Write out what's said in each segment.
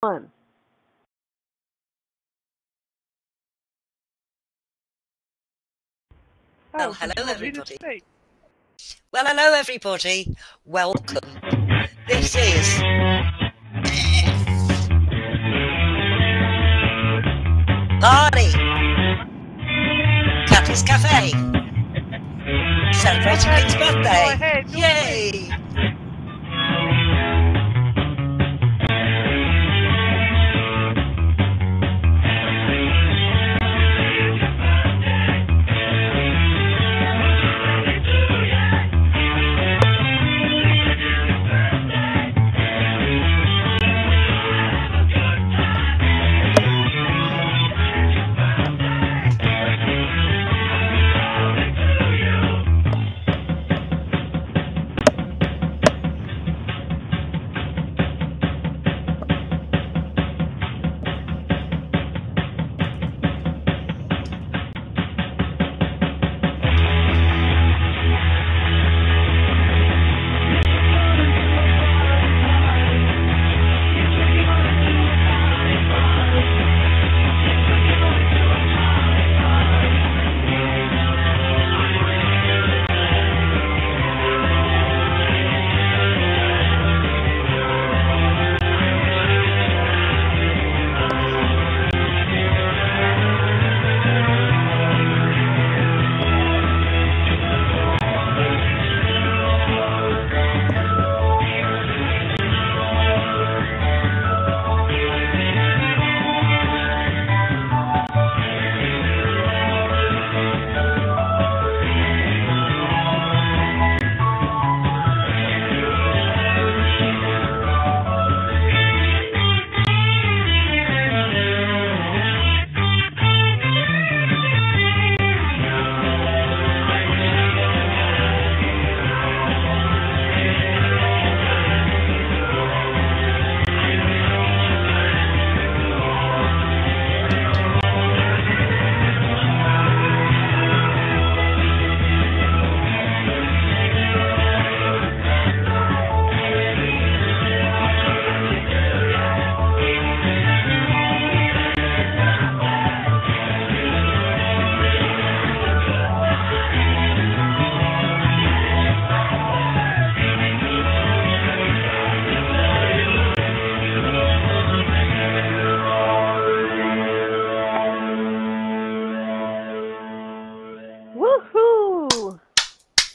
One. Well, hello everybody. Well, hello everybody. Welcome. This is Party Catty's Cafe, celebrating Link's birthday. Yay!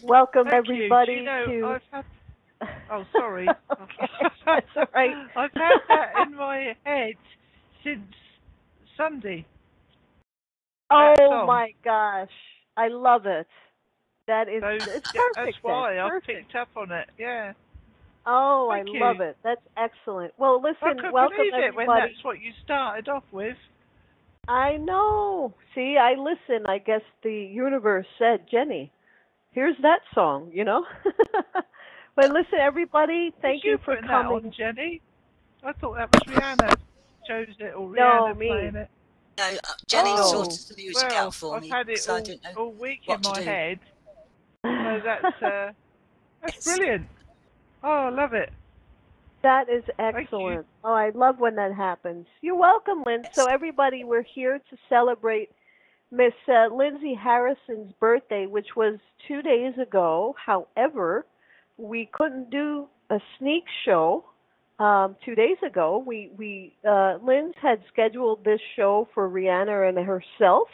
Welcome everybody to. Oh, sorry. Okay, that's all right. I've had that in my head since Sunday. Oh my gosh, I love it. That is it's perfect. That's why I perfect. picked up on it. Yeah. Oh, Thank I love it. That's excellent. Well, listen, I couldn't welcome believe everybody. it when that's what you started off with. I know. See, I listen. I guess the universe said, Jenny, here's that song, you know. But listen, everybody, thank you for coming. That on, Jenny? I thought that was Rihanna chose it or Rihanna playing it. No, Jenny sorted the music out for me. I've had it all week in my head. So that's brilliant. Oh, I love it. That is excellent. Oh, I love when that happens. You're welcome, Lynn. Yes. So everybody, we're here to celebrate Miss Lindsey Harrison's birthday, which was 2 days ago. However, we couldn't do a sneak show 2 days ago. Linz had scheduled this show for Rihanna and herself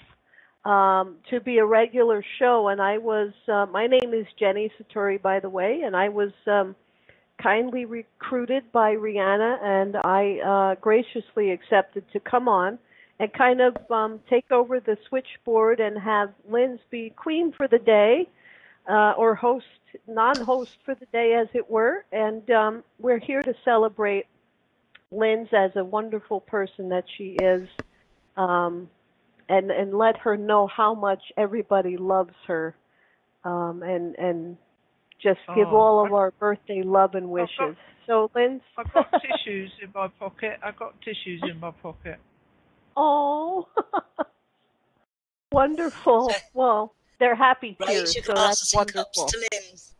to be a regular show, and I was. My name is Jenny Satori, by the way, and I was kindly recruited by Rihanna, and I graciously accepted to come on and kind of take over the switchboard and have Linz be queen for the day, or non-host for the day, as it were. And we're here to celebrate Linz as a wonderful person that she is, and let her know how much everybody loves her, and just give all of our birthday love and wishes. So, Linz, I've got tissues in my pocket. Oh, wonderful. Well, they're happy tears, so that's wonderful. To Linz.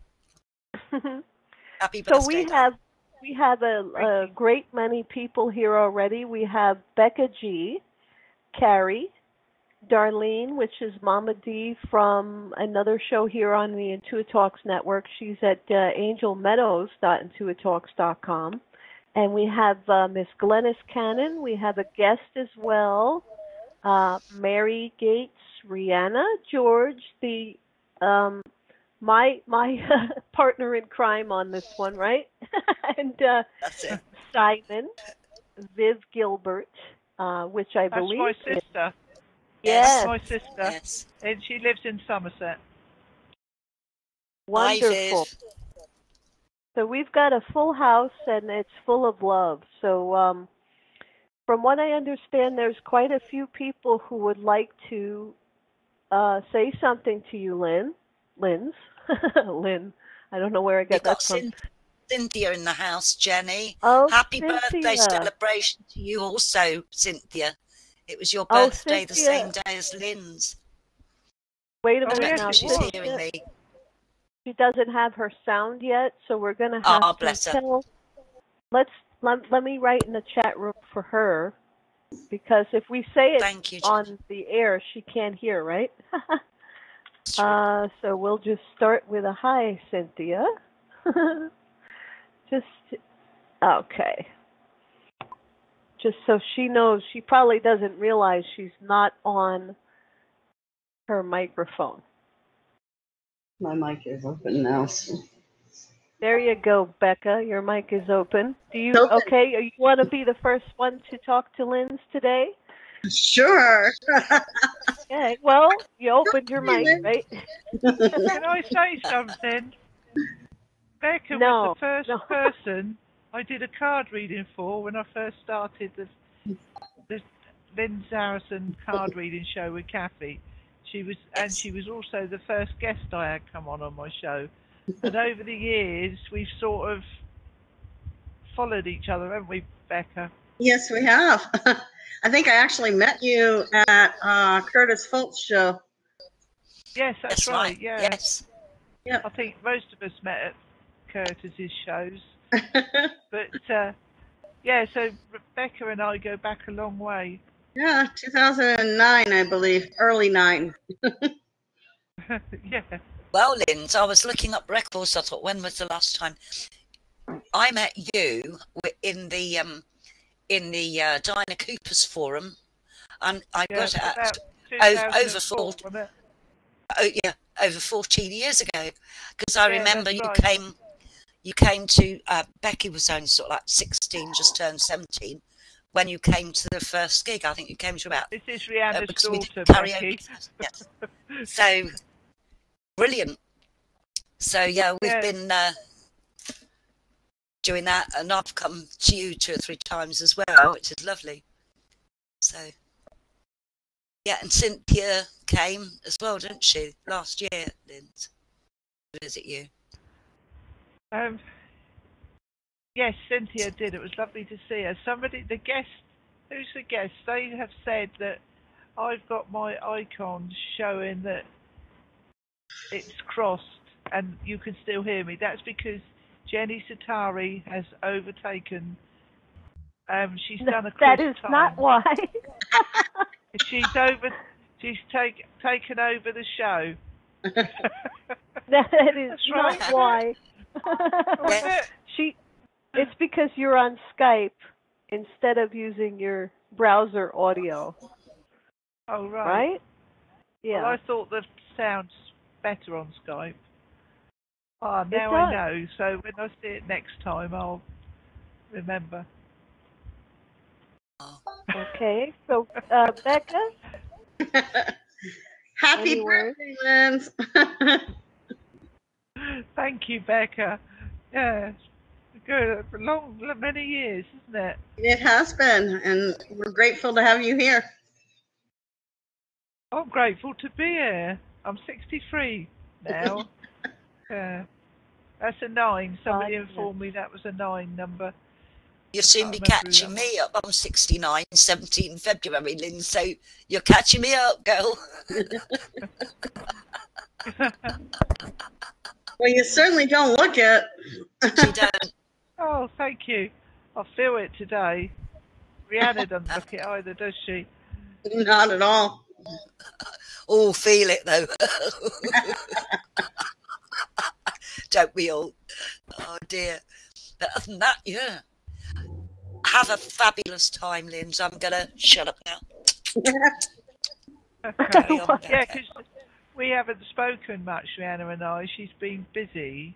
Happy birthday. So we have we have a great many people here already. We have Becca G, Carrie, Darlene, which is Mama D from another show here on the IntuiTalks network. She's at angelmeadows.intuitalks.com. And we have Miss Glennis Cannon. We have a guest as well, Mary Gates, Rihanna, George, the my partner in crime on this one, right? And That's it. Simon, Viv Gilbert, which I That's believe my sister. Yes. My sister. Yes. And she lives in Somerset. Wonderful. So we've got a full house, and it's full of love. So from what I understand, there's quite a few people who would like to say something to you, Lynn. Lynn. I don't know where I got that from. Cynthia in the house, Jenny. Oh, Happy Cynthia. birthday celebration to you also, Cynthia. It was your birthday the same day as Lynn's. Wait a minute now. She's hearing me. She doesn't have her sound yet, so we're going to have to tell. Let me write in the chat room for her, because if we say it on the air, she can't hear, right? So we'll just start with a hi, Cynthia. Okay. Just so she knows, she probably doesn't realize she's not on her microphone. My mic is open now. So. There you go, Becca. Your mic is open. You want to be the first one to talk to Linz today? Sure. Okay. Well, you opened your mic, right? Can I say something? Becca was the first person I did a card reading for when I first started the Lindsey Harrison card reading show with Kathy. She was also the first guest I had come on my show. And over the years, we've sort of followed each other, haven't we, Becca? Yes, we have. I think I actually met you at Curtis Fult's show. Yes, that's right. Yeah. Yes. Yep. I think most of us met at Curtis's shows. But so Rebecca and I go back a long way. Yeah, 2009, I believe, early 9. Yeah. Well, Linz, I was looking up records. I thought, when was the last time I met you in the Diana Cooper's forum? And I got it at over 14 years ago, because I remember you came to Becky was only sort of like 16, just turned 17 when you came to the first gig. I think you came to about. This is Rihanna's daughter, Becky. Yes. So brilliant. So yeah, we've been doing that, and I've come to you 2 or 3 times as well, which is lovely. So yeah, and Cynthia came as well, didn't she, last year, Linz, to visit you? Yes, Cynthia did. It was lovely to see her. The guest, who's the guest? They have said that I've got my icon showing that it's crossed and you can still hear me. That's because Jenny Satari has overtaken. She's done a cross. That is not why. She's taken over the show. That is not why. It's because you're on Skype instead of using your browser audio. Oh, right. Right? Yeah. Well, I thought the sound's better on Skype. Now I know. So when I see it next time, I'll remember. Okay. So, Becca? Happy birthday, Linz. Thank you, Becca. Yeah. Good. For many years, isn't it? It has been, and we're grateful to have you here. I'm grateful to be here. I'm 63 now. That's a 9. Somebody informed me that was a 9 number. You'll soon be catching me up. I'm 69, 17 February, Lynn, so you're catching me up, girl. Well, you certainly don't look it. She don't. Oh, thank you. I feel it today. Rihanna doesn't look it either, does she? Not at all. All feel it though. Don't we all? Oh dear. But other than that, yeah. Have a fabulous time, Linz. I'm gonna shut up now. Carry on, Yeah, Becca. because we haven't spoken much, Rihanna and I. She's been busy,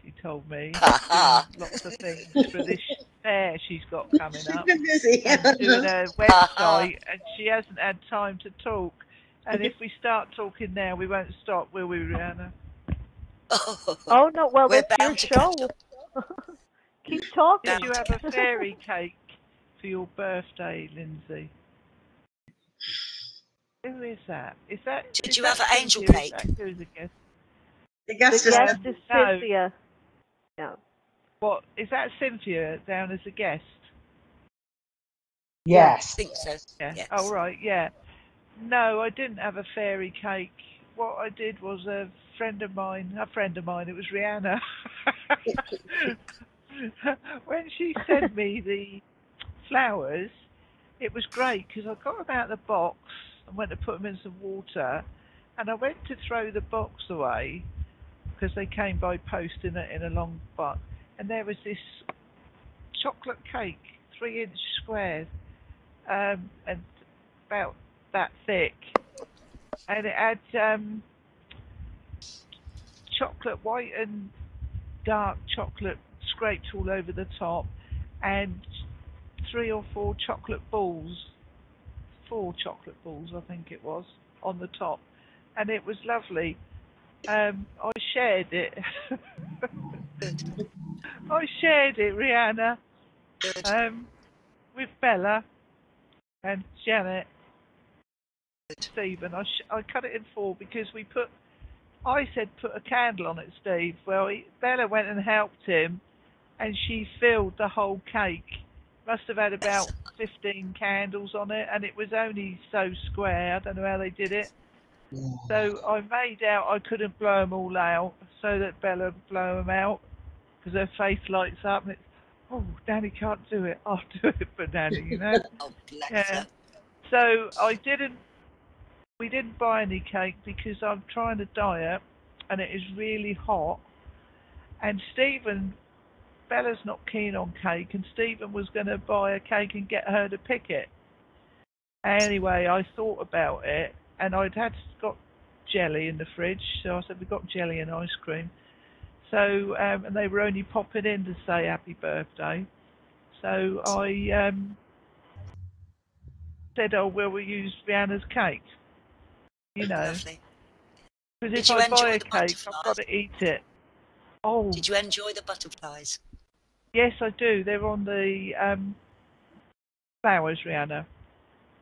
she told me, doing lots of things for this fair she's got coming up. She's been busy. And doing a website, and she hasn't had time to talk. And if we start talking now, we won't stop, will we, Rihanna? Oh no, well, We're that's your bound to catch show. up. Keep talking. Did you have a fairy cake for your birthday, Lindsay? Who is that? Did you have an angel Cynthia? cake? Who's the guest? The guest The is guest is No. Cynthia. Yeah. What is that? Cynthia down as a guest? Yes. I think so. Yeah. Yes. Oh right, yeah. No, I didn't have a fairy cake. What I did was a friend of mine, it was Rihanna. When she sent me the flowers, it was great because I got them out of the box and went to put them in some water, and I went to throw the box away because they came by post in a long box, and there was this chocolate cake, 3-inch squares, and about that thick, and it had chocolate, white and dark chocolate scraped all over the top, and 3 or 4 chocolate balls, 4 chocolate balls I think it was, on the top, and it was lovely. I shared it. I shared it, Rihanna, with Bella and Janet, Stephen. I cut it in 4 because I said put a candle on it, Steve. Well, Bella went and helped him, and she filled the whole cake. Must have had about 15 candles on it, and it was only so square. I don't know how they did it. So I made out I couldn't blow them all out, so that Bella would blow them out, because her face lights up, and it's, oh, Danny can't do it. I'll do it for Danny, you know? Oh, bless her. So we didn't buy any cake because I'm trying to diet, and it is really hot. And Bella's not keen on cake, and Stephen was going to buy a cake and get her to pick it. Anyway, I thought about it, and got jelly in the fridge, so I said, we've got jelly and ice cream. So, and they were only popping in to say happy birthday. So I said, oh, will we use Rihanna's cake? You know. Lovely. Because Did if you I buy enjoy a the cake, I've got to eat it. Oh. Did you enjoy the butterflies? Yes, I do. They're on the flowers, Rihanna.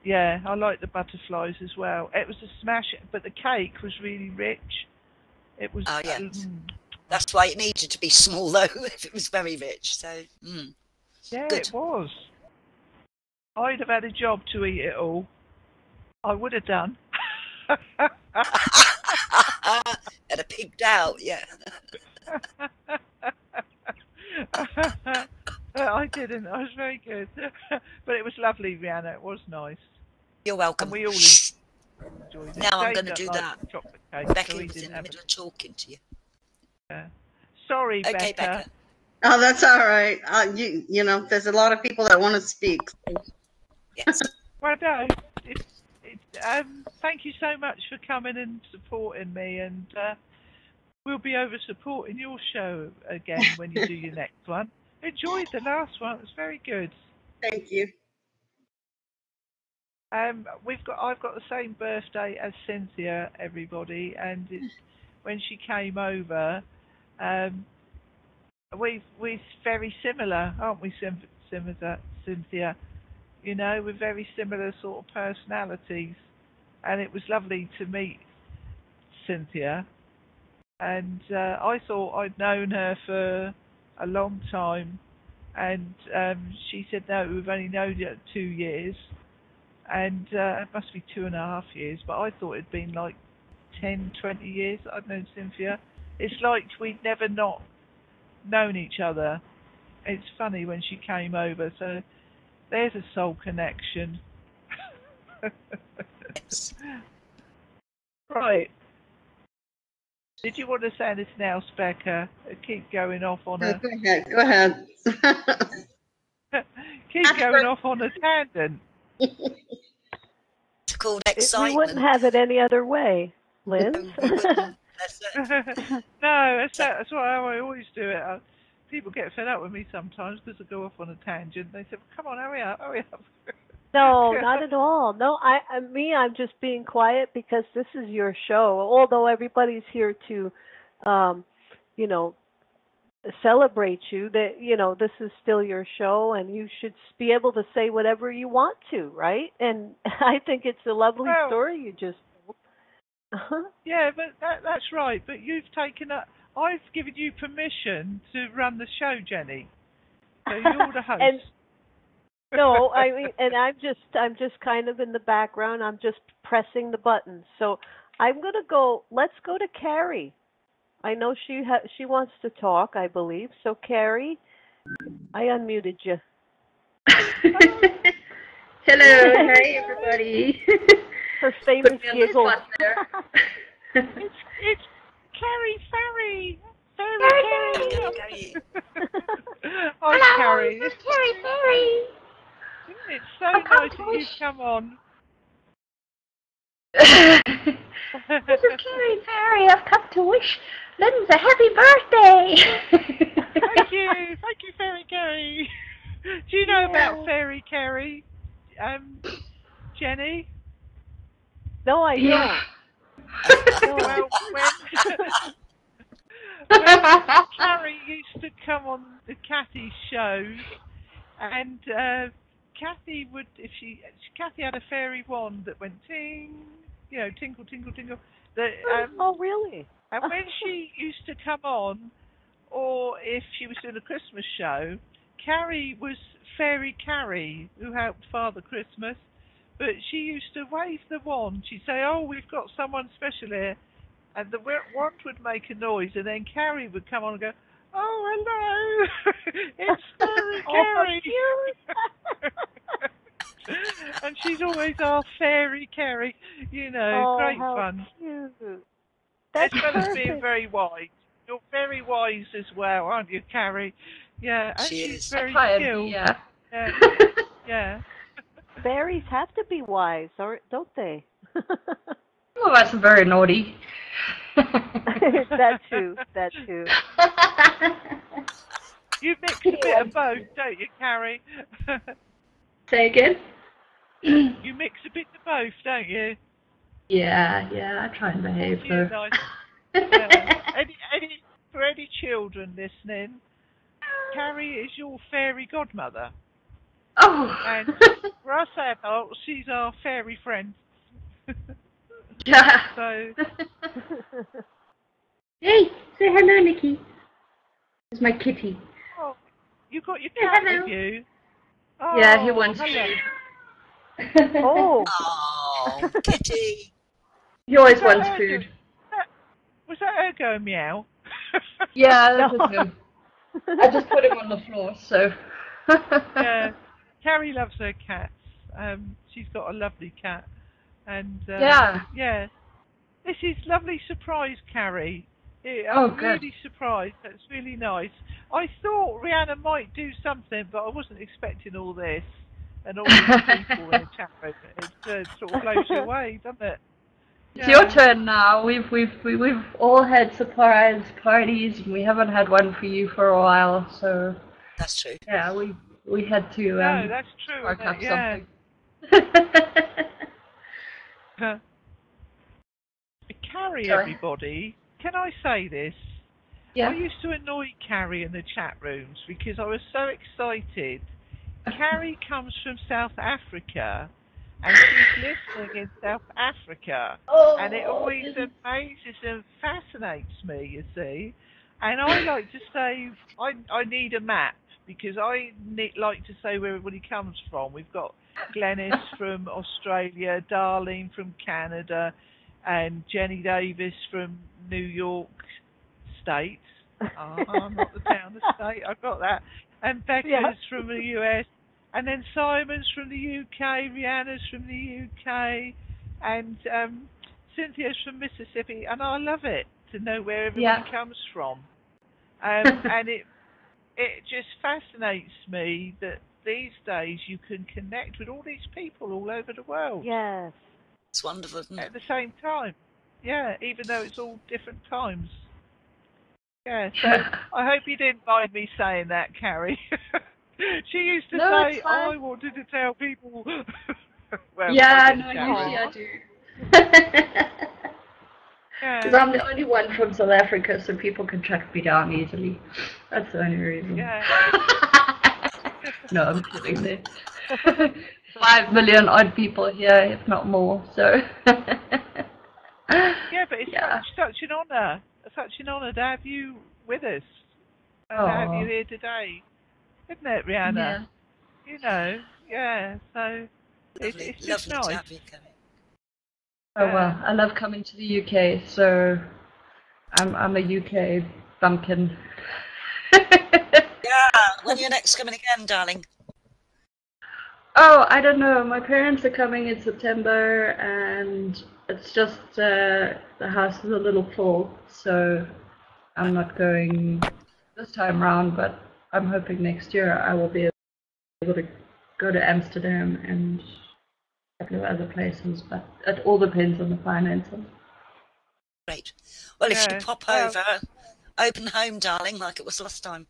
Yeah, I like the butterflies as well. It was a smash, but the cake was really rich. It was. Oh, yeah. That's why it needed to be small, though, if it was very rich. So, Yeah, good. It was. I'd have had a job to eat it all. I would have done. Had a pigged out, yeah. I didn't. I was very good. But it was lovely, Rihanna. It was nice. You're welcome. And we all enjoyed it. Now I'm Dave going to do like that. chocolate cake, Becky so he was didn't in the have middle of talking to you. Yeah. Sorry, Okay, Becca. Oh, that's all right. You know, there's a lot of people that want to speak. Yes. Well, no. Thank you so much for coming and supporting me, and we'll be over supporting your show again when you do your next one. Enjoyed the last one; it was very good. Thank you. I've got the same birthday as Cynthia, everybody, and when she came over, we're very similar, aren't we, Cynthia? You know, we're very similar sort of personalities, and it was lovely to meet Cynthia. And I thought I'd known her for a long time, and she said, no, we've only known you 2 years, and it must be 2.5 years, but I thought it'd been like 10, 20 years that I'd known Cynthia. It's like we'd never not known each other, it's funny when she came over. So there's a soul connection. Yes. Right. Did you want to say anything else, Becca? Keep going off on a. Go ahead. Keep going off on a tangent. It's called excitement. We wouldn't have it any other way, Lynn. No, we wouldn't. No, that's why I always do it. People get fed up with me sometimes because I go off on a tangent. They say, "Come on, hurry up." No, not at all. No, I'm just being quiet because this is your show. Although everybody's here to, celebrate you, that, this is still your show and you should be able to say whatever you want to, right? And I think it's a lovely story you just told. Yeah, but that's right. But you've taken up. I've given you permission to run the show, Jenny. So you're the host. No, I mean, and I'm just kind of in the background. I'm just pressing the buttons. So I'm gonna go. Let's go to Carrie. I know she wants to talk, I believe. So Carrie, I unmuted you. Hello, hi everybody. Her famous giggle. It's Carrie Ferry. Carrie. Hi, Carrie. It's Carrie Ferry. It's so nice that you've come on. This is Carrie Ferry. I've come to wish Lynn's a happy birthday. Thank you, Fairy Carrie. Do you know about Fairy Carrie, Jenny? No, I don't. Well, when Carrie used to come on the Cathy shows, and Cathy would, Cathy had a fairy wand that went ting, tinkle, tinkle, tinkle. Oh, really? And when she used to come on, or if she was doing a Christmas show, Carrie was Fairy Carrie, who helped Father Christmas. But she used to wave the wand. She'd say, "Oh, we've got someone special here," and the wand would make a noise, and then Carrie would come on and go, "Oh, hello, it's Fairy Carrie." And she's always our Fairy Carrie, great fun. Cute. As well as being very wise. You're very wise as well, aren't you, Carrie? Yeah, and she's very skilled. Yeah. Fairies have to be wise, don't they? Some of us are very naughty. That too. You mix a bit of both, don't you, Carrie? Say again? You mix a bit of both, don't you? Yeah, I try and behave. Nice. For any children listening, Carrie is your fairy godmother. Oh! And for us adults, she's our fairy friend. Yeah. So. Hey, say hello, Nikki. It's my kitty. Oh, you got your cat with you? Oh, yeah, he wants to. Oh, kitty. He always wants food. Was that her going meow? Yeah, that was him. I just put him on the floor, so. Yeah, Carrie loves her cats. She's got a lovely cat, and yeah. This is lovely surprise, Carrie. I'm really surprised. That's really nice. I thought Rihanna might do something, but I wasn't expecting all this and all these people in the chat room. It sort of blows you away, doesn't it? It's your turn now. We've all had surprise parties, and we haven't had one for you for a while. So that's true. Yeah, we had to. No, that's true. Work up something. Carrie, everybody. Can I say this? Yeah. I used to annoy Carrie in the chat rooms because I was so excited. Carrie comes from South Africa, and she's listening in South Africa, and it always amazes and fascinates me, you see. And I like to say, I need a map, because I like to say where everybody comes from. We've got Glenys from Australia, Darlene from Canada, and Jenny Davis from New York State. Not the town, the state. I've got that. and Becca's from the US, and then Simon's from the UK, Rihanna's from the UK, and Cynthia's from Mississippi, and I love it to know where everybody comes from. And it just fascinates me that these days you can connect with all these people all over the world. Yes. It's wonderful, isn't it? At the same time. Yeah, even though it's all different times. Yeah, so I hope you didn't mind me saying that, Carrie. She used to say, I wanted to tell people. Well, yeah, no, usually I do. Because I'm the only one from South Africa, so people can track me down easily. That's the only reason. Yeah. No, I'm kidding there. 5 million odd people here, if not more, so. Yeah, but it's such an honour. Such an honour to have you with us. And to have you here today. Isn't it, Rihanna? Yeah. You know, yeah, so it's just nice. To have you, Carrie. Oh well, I love coming to the UK, so I'm a UK bumpkin. Yeah, when are you next coming again, darling? Oh, I don't know. My parents are coming in September, and it's just the house is a little full, so I'm not going this time round, but I'm hoping next year I will be able to go to Amsterdam and a couple of other places, but it all depends on the finances. Great. Well, if you pop over, open home, darling, like it was last time.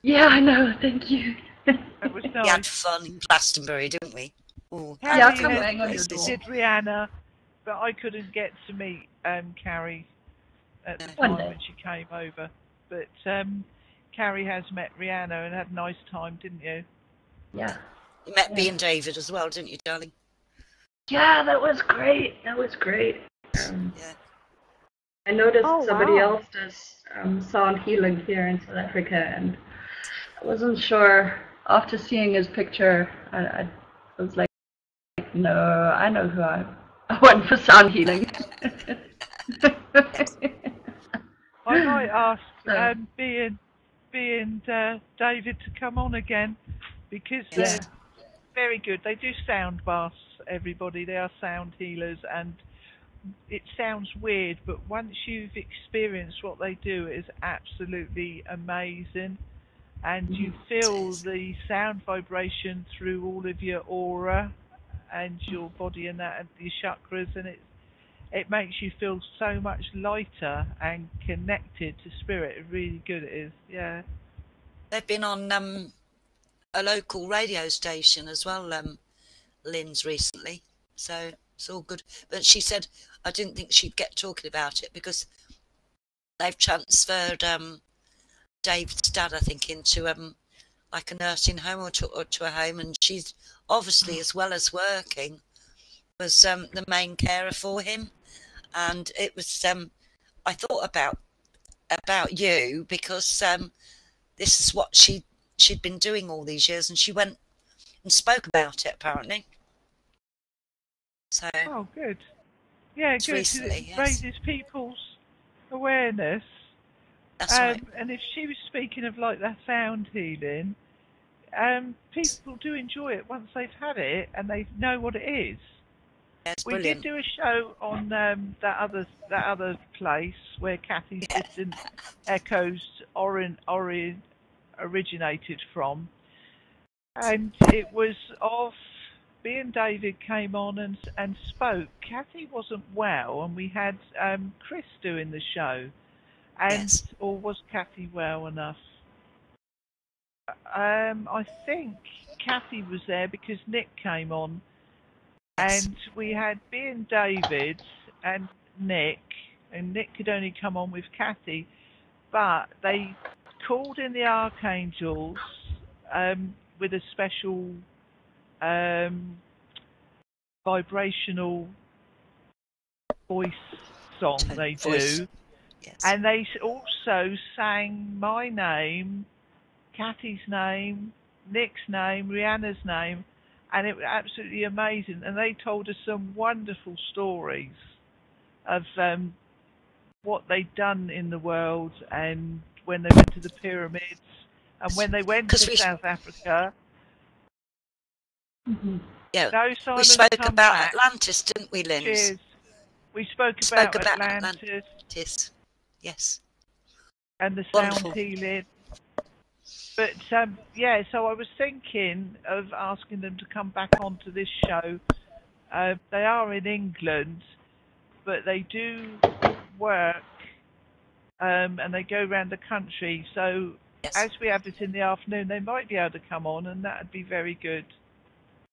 Yeah, I know. Thank you. It was nice. We had fun in Glastonbury, didn't we? Ooh, yeah, I'll come bang on your door. Did Rihanna, but I couldn't get to meet Carrie at the time when she came over. But Carrie has met Rihanna and had a nice time, didn't you? Yeah. You met B and David as well, didn't you, darling? Yeah, that was great. That was great. Yeah. I noticed somebody else does sound healing here in South Africa, and I wasn't sure. After seeing his picture, I was like, no, I know who I want for sound healing. I might ask B and David to come on again, because they're very good. They do sound baths, everybody. They are sound healers, and it sounds weird, but once you've experienced what they do, it is absolutely amazing. And you feel the sound vibration through all of your aura and your body and that, and your chakras, and it makes you feel so much lighter and connected to spirit. Really good it is, yeah. They've been on a local radio station as well, Lynn's, recently, so it's all good. But she said I didn't think she'd get talking about it because they've transferred David's dad, I think, into like a nursing home or to a home, and she's obviously, as well as working, was the main carer for him. And it was I thought about you because this is what she'd been doing all these years, and she went and spoke about it apparently. So good. Yeah, good. Recently, it raises people's awareness. That's right. And if she was speaking of like that sound healing, people do enjoy it once they've had it and they know what it is. That's we brilliant. did do a show on that other place where Kathy's distant echoes originated from, and it was of B and David came on and spoke. Kathy wasn't well, and we had Chris doing the show. And or was Kathy well enough? I think Kathy was there because Nick came on, and we had B and David and Nick could only come on with Kathy, but they called in the archangels with a special vibrational voice song they do. Yes. And they also sang my name, Kathy's name, Nick's name, Rihanna's name, and it was absolutely amazing. And they told us some wonderful stories of what they'd done in the world, and when they went to the pyramids, And when they went to South Africa, yeah, no Simon we spoke about back. Atlantis, didn't we, Linz? Cheers. We spoke about Atlantis. Yes. And the Wonderful. sound healing. But yeah, so I was thinking of asking them to come back onto this show. They are in England, but they do work and they go around the country. So as we have this in the afternoon, they might be able to come on, and that would be very good.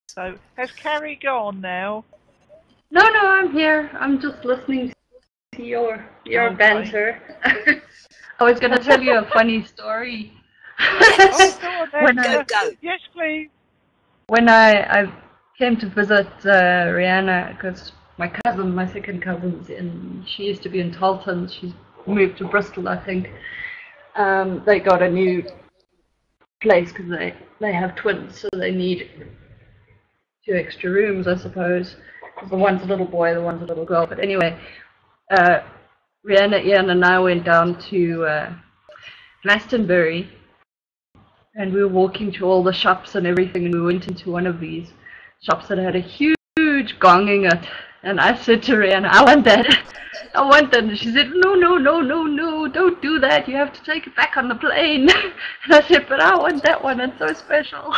So has Carrie gone now? No, I'm here. I'm just listening to your banter. I was going to tell you a funny story. Go. Yes, please. When I came to visit Rihanna, because my second cousin's she used to be in Tarleton. She's moved to Bristol, I think. They got a new place because they have twins, so they need 2 extra rooms, I suppose. The one's a little boy, the one's a little girl. But anyway, Rihanna, Ian, and I went down to Glastonbury, and we were walking to all the shops and everything, and we went into one of these shops that had a huge gong in it. And I said to Rihanna, I want that. And she said, no, don't do that. You have to take it back on the plane. And I said, but I want that one. It's so special.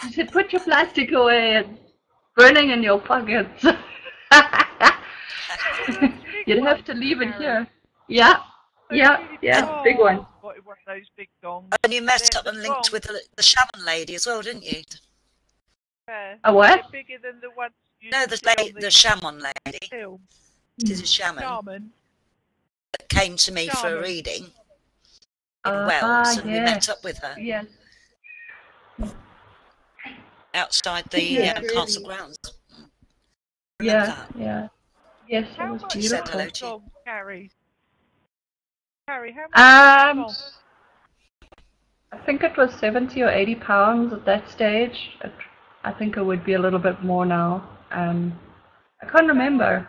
She said, put your plastic away and burning in your pockets. You'd have to leave it here. Yeah, big one. One of those big gongs. And you messed up and linked with the shaman lady as well, didn't you? A what? Bigger than the ones the shaman lady. She's a shaman that came to me for a reading in Wales, and we met up with her. Yes. Outside the castle grounds. Yeah. Yes, how it was much beautiful. Carrie, how much I think it was 70 or 80 pounds at that stage. I think it would be a little bit more now. I can't remember.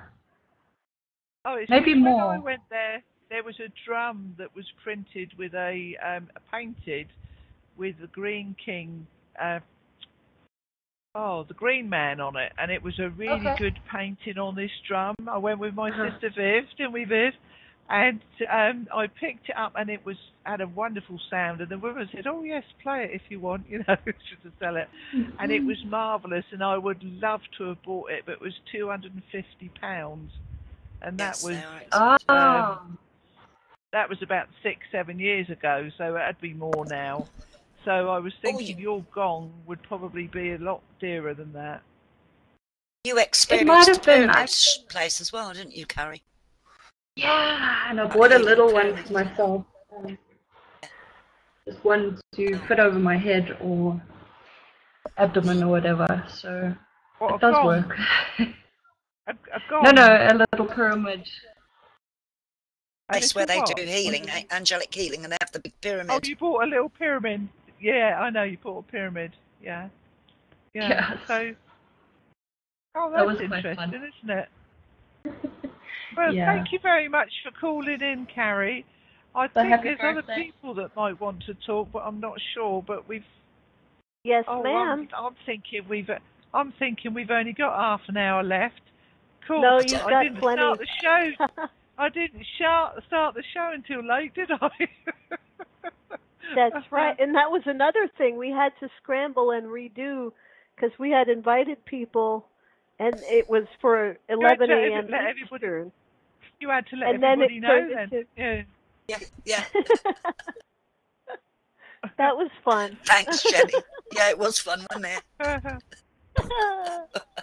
Oh, it's maybe more. When I went there was a drum that was printed with painted with the Green King, the Green Man on it, and it was a really good painting on this drum. I went with my sister Viv, didn't we, Viv? And I picked it up, and it had a wonderful sound. And the woman said, "Oh yes, play it if you want, to sell it." And it was marvellous, and I would love to have bought it, but it was £250, and that was that was about 6-7 years ago. So it'd be more now. So I was thinking your gong would probably be a lot dearer than that. You experienced the pyramid place as well, didn't you, Carrie? Yeah, and I bought a little one for myself. Just one to fit over my head or abdomen or whatever. So it does work. No, a little pyramid. Place where they do healing, angelic healing, and they have the big pyramid. Oh, you bought a little pyramid. Yeah, I know you bought a pyramid. Yeah. Yes. So, that's interesting, isn't it? Well, thank you very much for calling in, Carrie. I think there's other people that might want to talk, but I'm not sure. But we've. Yes, ma'am. I'm thinking we've only got half an hour left. Cool. No, you've got I didn't plenty. start the show. I didn't start the show until late, did I? That's right. And that was another thing. We had to scramble and redo because we had invited people, and it was for 11 a.m. Eastern. You had to let everybody know then. Yeah. That was fun. Thanks, Jenny. Yeah, it was fun, wasn't it?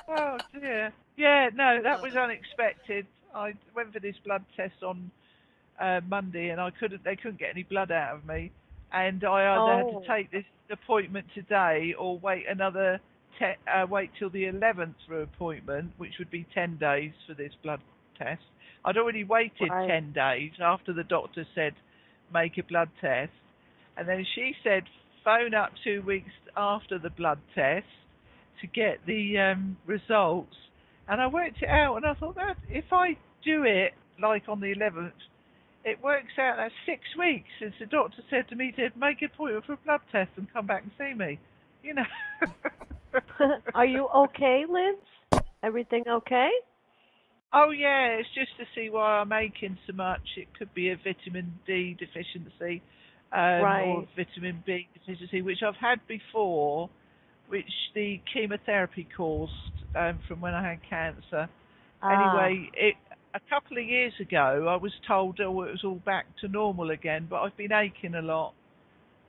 Oh, dear. Yeah, no, that was unexpected. I went for this blood test on Monday, and they couldn't get any blood out of me. And I either had to take this appointment today or wait wait till the 11th for an appointment, which would be 10 days for this blood test. I'd already waited 10 days after the doctor said make a blood test, and then she said phone up 2 weeks after the blood test to get the results. And I worked it out, and I thought that if I do it like on the 11th, it works out that's 6 weeks since the doctor said to me to make an appointment for a blood test and come back and see me. You know. Are you okay, Liz? Everything okay? Oh yeah, it's just to see why I'm aching so much. It could be a vitamin D deficiency, or vitamin B deficiency, which I've had before, which the chemotherapy caused from when I had cancer. Anyway, a couple of years ago, I was told, it was all back to normal again, but I've been aching a lot.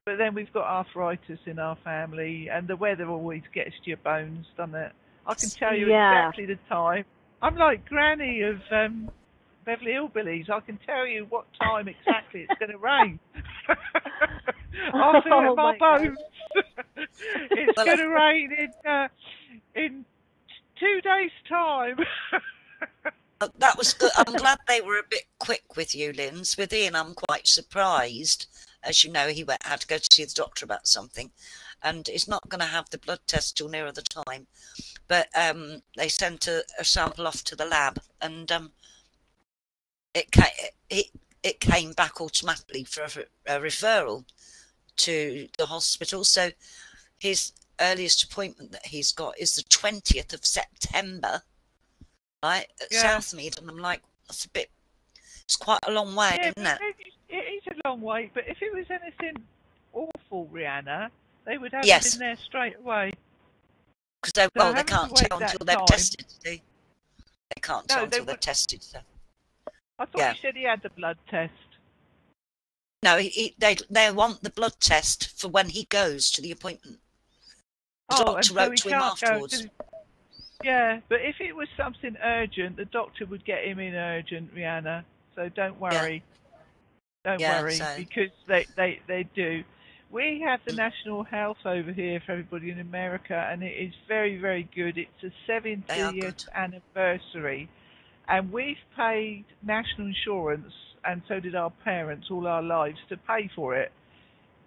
But then we've got arthritis in our family, and the weather always gets to your bones, doesn't it? I can tell you exactly the time. I'm like Granny of Beverly Hillbillies. I can tell you what time exactly it's going to rain. I'll feel it in my bones. It's going to rain in 2 days' time. That was good. I'm glad they were a bit quick with you, Linz. With Ian, I'm quite surprised. As you know, he had to go to see the doctor about something, and he's not going to have the blood test till nearer the time. But they sent a sample off to the lab, and it came back automatically for a referral to the hospital. So his earliest appointment that he's got is the 20th of September, right, at Southmead. And I'm like, it's quite a long way, isn't it? It is a long way, but if it was anything awful, Rihanna, they would have it in there straight away. Because they can't tell until they've tested, see? They can't tell until they've tested. So. I thought you said he had the blood test. No, they want the blood test for when he goes to the appointment. The doctor wrote to him afterwards. Yeah, but if it was something urgent, the doctor would get him in urgent, Rihanna. So don't worry. Don't worry, because they do. We have the National Health over here for everybody in America, and it is very, very good. It's a 70th anniversary, and we've paid national insurance, and so did our parents all our lives, to pay for it.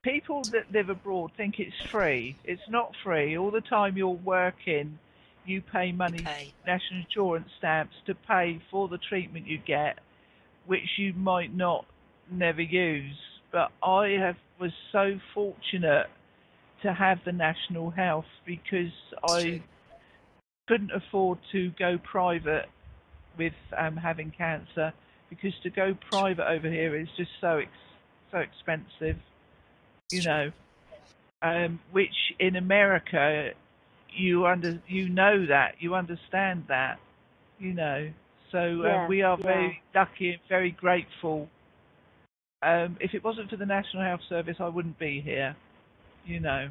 People that live abroad think it's free. It's not free. All the time you're working, you pay money, national insurance stamps, to pay for the treatment you get, which you might never use. But I was so fortunate to have the National Health, because I couldn't afford to go private with having cancer, because to go private over here is just so expensive, you know. Which in America you understand that, you know. So we are very lucky and very grateful. If it wasn't for the National Health Service, I wouldn't be here, you know.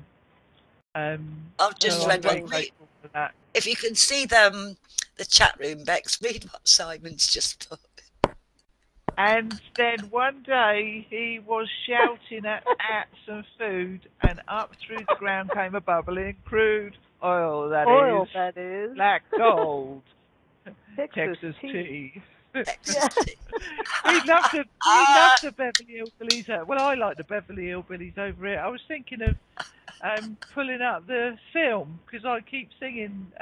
I've just read what if you can see the chat room, Bex, read what Simon's just put. And then one day he was shouting at some food, and up through the ground came a bubbling crude oil, that is black gold, Texas tea. We love the Beverly Hillbillies. Well, I like the Beverly Hillbillies over here. I was thinking of pulling up the film, because I keep singing,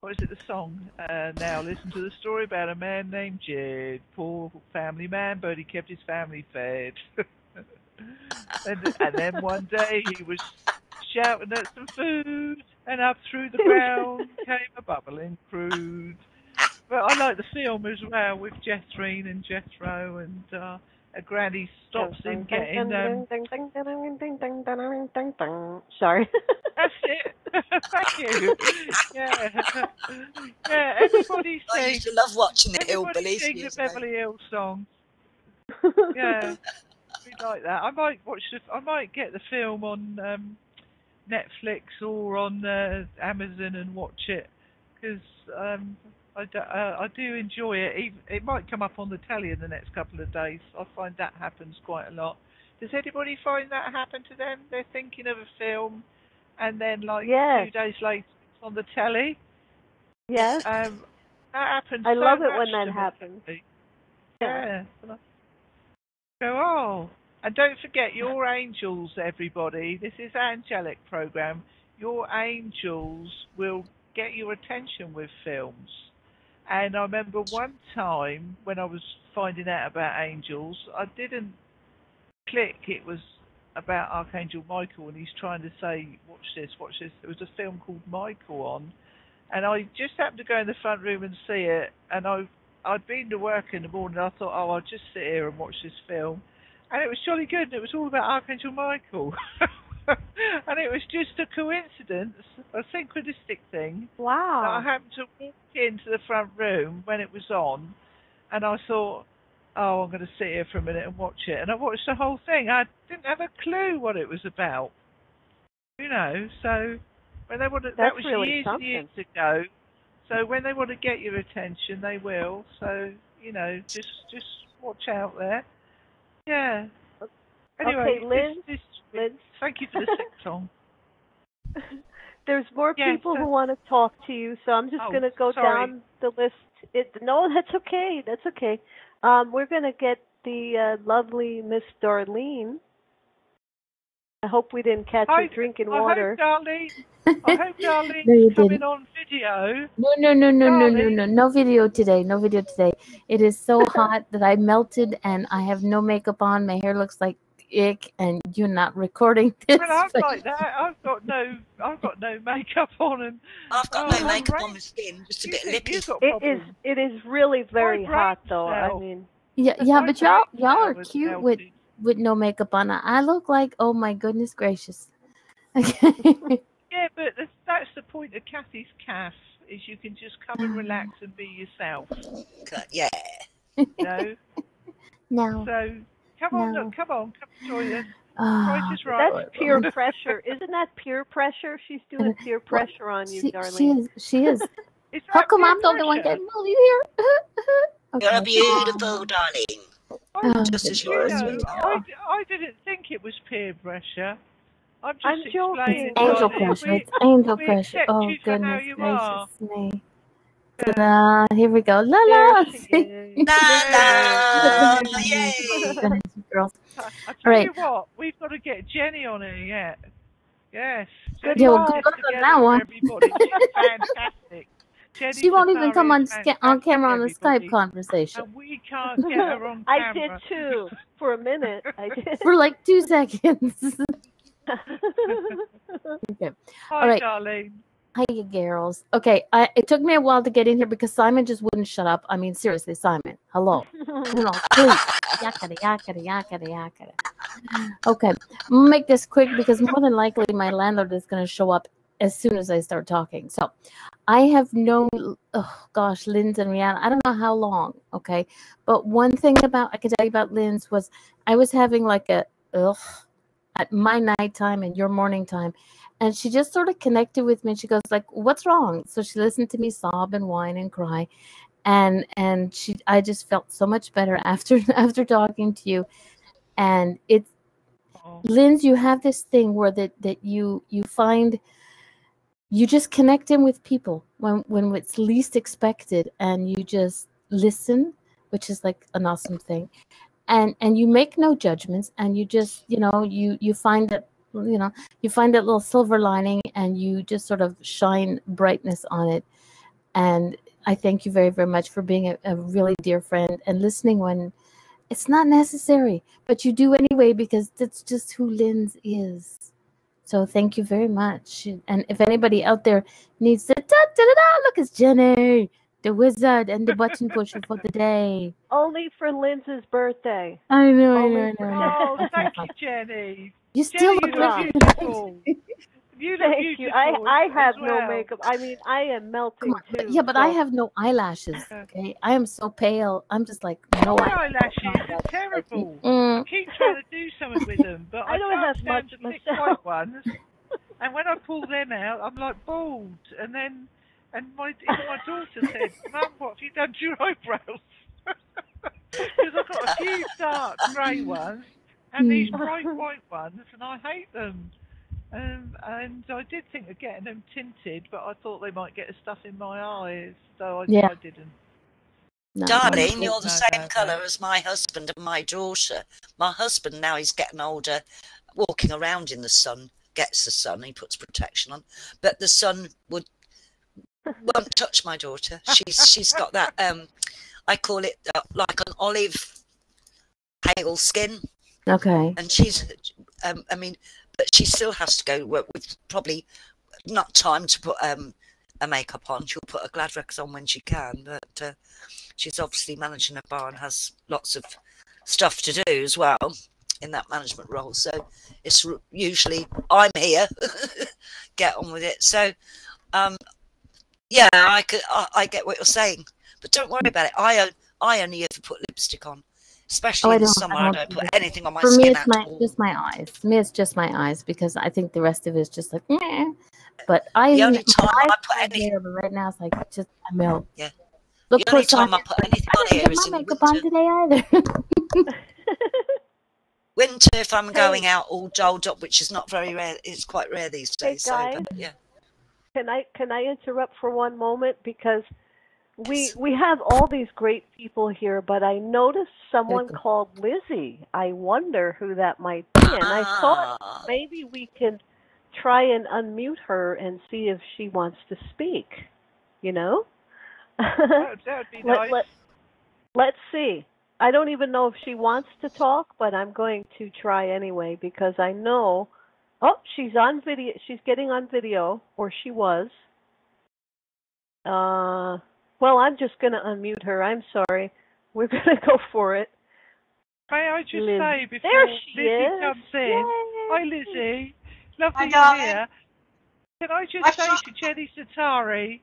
what is it, the song? Now listen to the story about a man named Jed, poor family man, but he kept his family fed. and then one day he was shouting at some food, and up through the ground came a bubbling crude. But I like the film as well, with Jethrine and Jethro, and a granny stops him getting... Sorry. That's it. Thank you. Yeah, everybody sings. I used to love watching the Everybody Hillbillies. sing the Beverly Hills song. Yeah, we like that. I might get the film on Netflix or on Amazon and watch it, because I do enjoy it. It might come up on the telly in the next couple of days. I find that happens quite a lot. Does anybody find that happen to them? They're thinking of a film, and then a few days later it's on the telly? Yes. That happens I so love it much when that to me. happens. Yeah. Go, and don't forget your angels, everybody. This is angelic program. Your angels will get your attention with films. And I remember one time when I was finding out about angels, I didn't click it was about Archangel Michael, and he's trying to say, watch this, watch this. There was a film called Michael on, and I just happened to go in the front room and see it, and I'd been to work in the morning, I thought, oh, I'll just sit here and watch this film. And it was jolly good, and it was all about Archangel Michael. And it was just a coincidence, a synchronistic thing. Wow. That I happened to walk into the front room when it was on, and I thought, oh, I'm going to sit here for a minute and watch it. And I watched the whole thing. I didn't have a clue what it was about. You know, so when they want to, that was really years and years ago. So when they want to get your attention, they will. So, you know, just watch out there. Yeah. Anyway, okay, Liz. Thank you for the sick song. There's more people who want to talk to you, so I'm just going to go down the list. No, that's okay. That's okay. We're going to get the lovely Miss Darlene. I hope we didn't catch her drinking water. I hope Darlene's coming on video. No video today. No video today. It is so hot that I melted and I have no makeup on. My hair looks like ick, and you're not recording this. Well, I'm like that. I've got no makeup on, and I've got no makeup on my skin, just a bit lippy. It is really very hot, though. I mean, yeah, but y'all are cute with no makeup on. I look like, oh my goodness gracious. Okay. Yeah, but that's the point of Kathy's calf, is you can just come and relax and be yourself. Yeah. You know? No. So come on, join us. That's peer pressure. Isn't that peer pressure? She's doing peer pressure on you, Darlene. She is. How come I'm the only one getting bullied here? Okay. You're beautiful, darling. Just as you are. I didn't think it was peer pressure. I'm joking. Angel pressure. It's angel pressure. Oh, goodness gracious me. Here we go. La la. La la. Yay. Girls. I tell you what, we've got to get Jenny on here yet. Yes. Good luck on that one. Everybody. She's fantastic. She won't even come on camera on a Skype conversation. And we can't get her on camera. I did too. For a minute. I did. For like 2 seconds. Okay. Hi, all right. Darlene. Hi, you girls. Okay, it took me a while to get in here because Simon just wouldn't shut up. I mean, seriously, Simon. Hello. Come on, please. Yakata. Okay, I'm gonna make this quick because more than likely my landlord is going to show up as soon as I start talking. So I have known, Linz and Rihanna, I don't know how long, okay? But one thing I could tell you about Linz was I was having like at my nighttime and your morning time. And she just sort of connected with me. She goes like, what's wrong? So she listened to me sob and whine and cry. And I just felt so much better after talking to you. And it's, Linz, you have this thing where that you find, you just connect in with people when it's least expected, and you just listen, which is like an awesome thing. And you make no judgments, and you just, you find that, you find that little silver lining, and you just sort of shine brightness on it. And I thank you very, very much for being a really dear friend and listening when it's not necessary, but you do anyway, because that's just who Linz is. So thank you very much. And if anybody out there needs to, look, it's Jenny, the wizard and the button pusher for the day. Only for Linz's birthday. I know. Oh, thank you, Jenny. You still look beautiful. Thank you. I have no makeup. I mean, I am melting too. Yeah, but I have no eyelashes. Okay, I am so pale. I'm just like no eyelashes. They're terrible. I keep trying to do something with them, but I don't have much myself. Ones. And when I pull them out, I'm like bald. And my daughter said, "Mum, what have you done to your eyebrows?" Because I've got a few dark grey ones and these bright white ones, and I hate them. And I did think of getting them tinted, but I thought they might get stuff in my eyes, so I didn't. No, Darling, you're the same colour as my husband and my daughter. My husband, now he's getting older, walking around in the sun, gets the sun, he puts protection on, but the sun would won't touch my daughter. She's got that. I call it like an olive pale skin. Okay. And she's, I mean, but she still has to go work with probably not time to put a makeup on. She'll put a Gladrex on when she can, but she's obviously managing a bar and has lots of stuff to do as well in that management role. So it's usually I'm here, get on with it. So yeah, I get what you're saying, but don't worry about it. I only ever put lipstick on, especially in the summer. I don't put anything on my skin. For me, it's just my eyes. For me, it's just my eyes because I think the rest of it is just like, meh. But the only time I put anything here, but right now it's like just I melt. Yeah. Look, the only time I put anything on here is in winter. On today either. Winter, if I'm going out all dolled up, which is not very rare. It's quite rare these days. Hey guys, so, but, yeah. Can I interrupt for one moment because we have all these great people here, but I noticed someone called Lizzie. I wonder who that might be, and I thought maybe we can try and unmute her and see if she wants to speak. You know? That would be nice. Let's see. I don't even know if she wants to talk, but I'm going to try anyway because I know. Oh, she's on video. She's getting on video, or she was. Well, I'm just going to unmute her. I'm sorry. We're going to go for it. May I just say before Lizzie comes in, Yay. hi Lizzie, lovely you're here. Can I just say to Jenny Satari,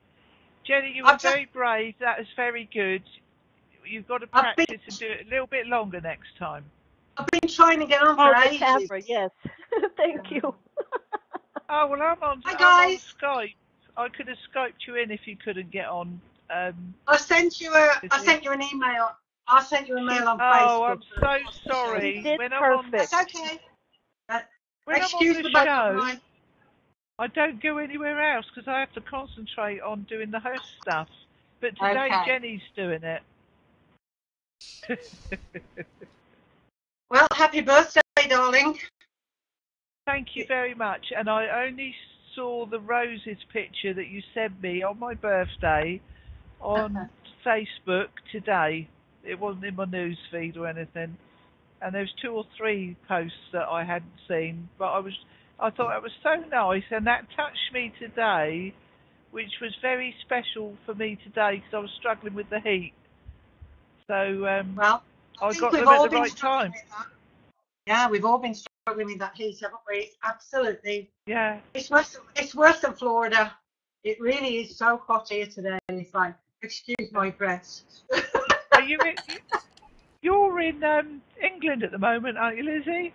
Jenny, you were very brave. That is very good. You've got to practice and do it a little bit longer next time. I've been trying to get on for ages. Camera, yes. Thank you. Oh, well, I'm on Skype. I could have Skyped you in if you couldn't get on. I sent you an email. I sent you a mail on Facebook. Oh, I'm so sorry. When I'm on, that's okay. When Excuse I'm on the show, I don't go anywhere else because I have to concentrate on doing the host stuff. But today Jenny's doing it. Well, happy birthday, darling. Thank you very much. And I only saw the roses picture that you sent me on my birthday on Facebook today. It wasn't in my news feed or anything. And there's 2 or 3 posts that I hadn't seen, but I thought that was so nice, and that touched me today, which was very special for me today because I was struggling with the heat. So well, I got them at the right time. Yeah, we've all been struggling with that heat, haven't we? Absolutely. Yeah. It's worse than Florida. It really is so hot here today. It's like, excuse my breath. Are you you're in England at the moment, aren't you, Lizzie?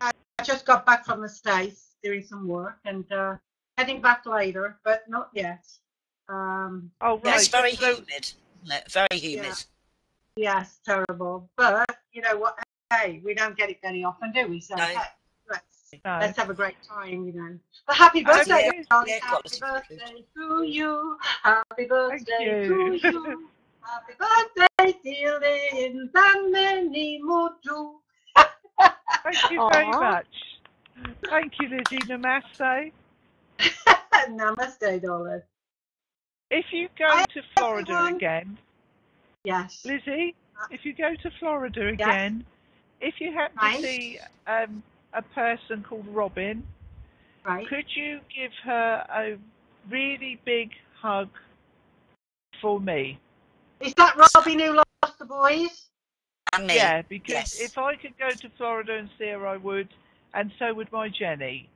I just got back from the States doing some work and heading back later, but not yet. Oh, right. Yeah, it's very humid, isn't it? Very humid. Yeah. Yes, terrible. But you know what? Hey, we don't get it very often, do we? So hey, let's have a great time, you know. But happy birthday, darling. Happy birthday to you. Happy birthday to you. Happy birthday, dear Lynn, and many more too. Thank you very much. Thank you, Lizzie. Namaste. Namaste, darling. If you go to Florida again, yes, Lizzie, if you go to Florida again, if you happen to see a person called Robin, could you give her a really big hug for me? Is that Robin who lost the boys? And me. Yeah, because if I could go to Florida and see her, I would, and so would my Jenny.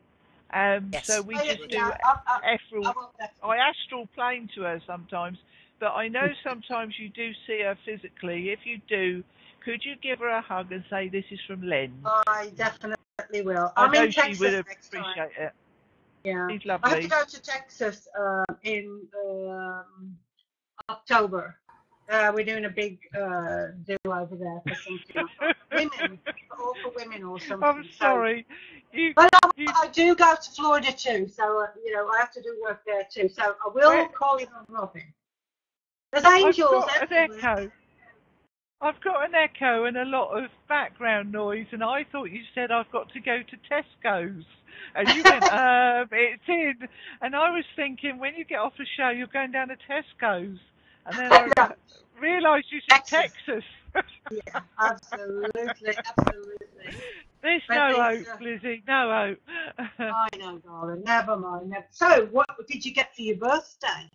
So we just do I astral plane to her sometimes, but I know sometimes you do see her physically. If you do, could you give her a hug and say, this is from Lynn? I definitely will. I know in Texas she would next appreciate time. it. Yeah. She's lovely. I have to go to Texas in October. We're doing a big do over there for something. Women, all for women or something. I'm sorry. But I do go to Florida too, so you know I have to do work there too. So I will call you on Robin. There's angels. I've got an echo. I've got an echo and a lot of background noise, and I thought you said I've got to go to Tesco's. And you went, it's in. And I was thinking, when you get off the show, you're going down to Tesco's. And then I realised you said Texas. Yeah, absolutely, absolutely. There's no hope, Lizzie, no hope. I know, darling, never mind. So, what did you get for your birthday?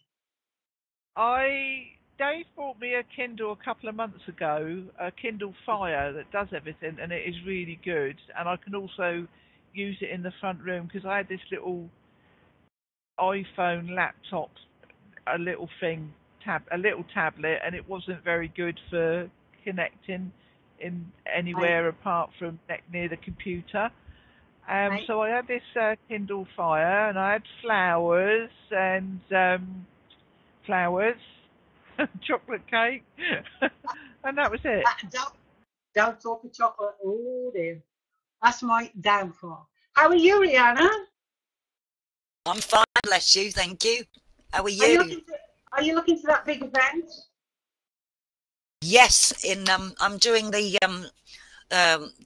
Dave bought me a Kindle a couple of months ago, a Kindle Fire that does everything, and it is really good. And I can also use it in the front room because I had this little iPhone laptop, a little tablet, and it wasn't very good for connecting in anywhere apart from near the computer. So I had this Kindle Fire, and I had flowers and chocolate cake, and that was it. Don't talk of chocolate. Oh dear, that's my downfall. How are you, Rihanna? I'm fine, bless you, thank you. How are you? Are you looking for that big event? Yes, I'm doing the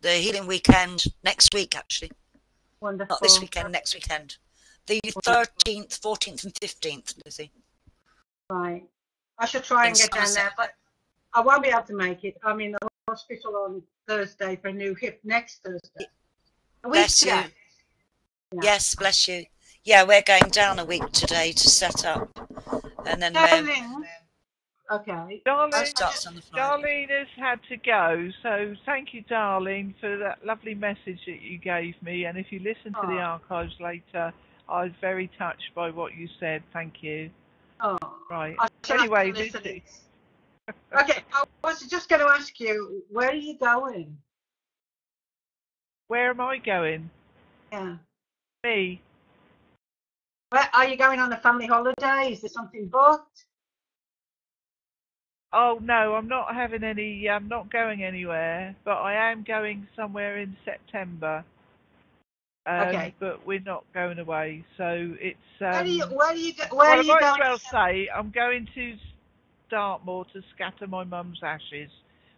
healing weekend next week, actually. Wonderful. Not this weekend, next weekend. The 13th, 14th, and 15th, Lizzie. Right. I should try and get down there, but I won't be able to make it. I'm in the hospital on Thursday for a new hip next Thursday. Bless you. Yeah. Yes, bless you. Yeah, we're going down a week today to set up, and then okay. Darlene has had to go, so thank you, Darlene, for that lovely message that you gave me. And if you listen to the archives later, I was very touched by what you said. Thank you. Oh, right. Anyway, Lizzie. Okay, I was just going to ask you, where are you going? Where am I going? Yeah. Me. Where are you going on a family holiday? Is there something booked? Oh no, I'm not having any. I'm not going anywhere, but I am going somewhere in September. Okay. But we're not going away, so it's. Where are you I might as well say I'm going to Dartmoor to scatter my mum's ashes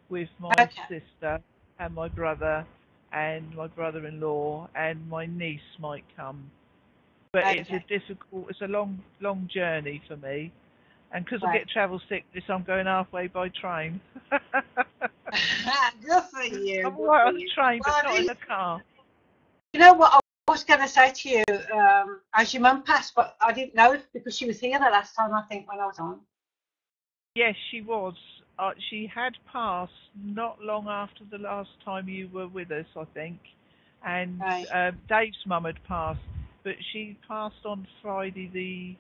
with my sister and my brother and my brother-in-law, and my niece might come. But it's a long journey for me, and because I get travel sickness, I'm going halfway by train. Good for you. I'm right on the train, but not in the car. You know what I was going to say to you, as your mum passed, but I didn't know because she was here the last time, I think, when I was on. Yes, she was. She had passed not long after the last time you were with us, I think. And Dave's mum had passed, but she passed on Friday the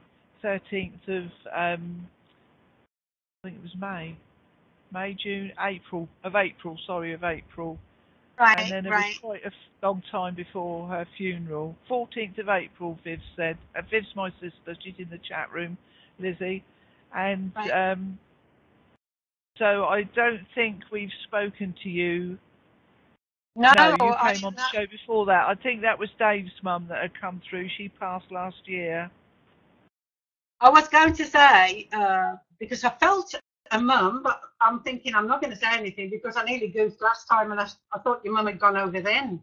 13th of, I think it was April. Right, and then it was quite a long time before her funeral. 14th of April, Viv said. Viv's my sister. She's in the chat room, Lizzie. And so I don't think we've spoken to you. No, you came on the show before that. I think that was Dave's mum that had come through. She passed last year. I was going to say, because I felt a mum, but I'm thinking I'm not going to say anything because I nearly goofed last time and I thought your mum had gone over then.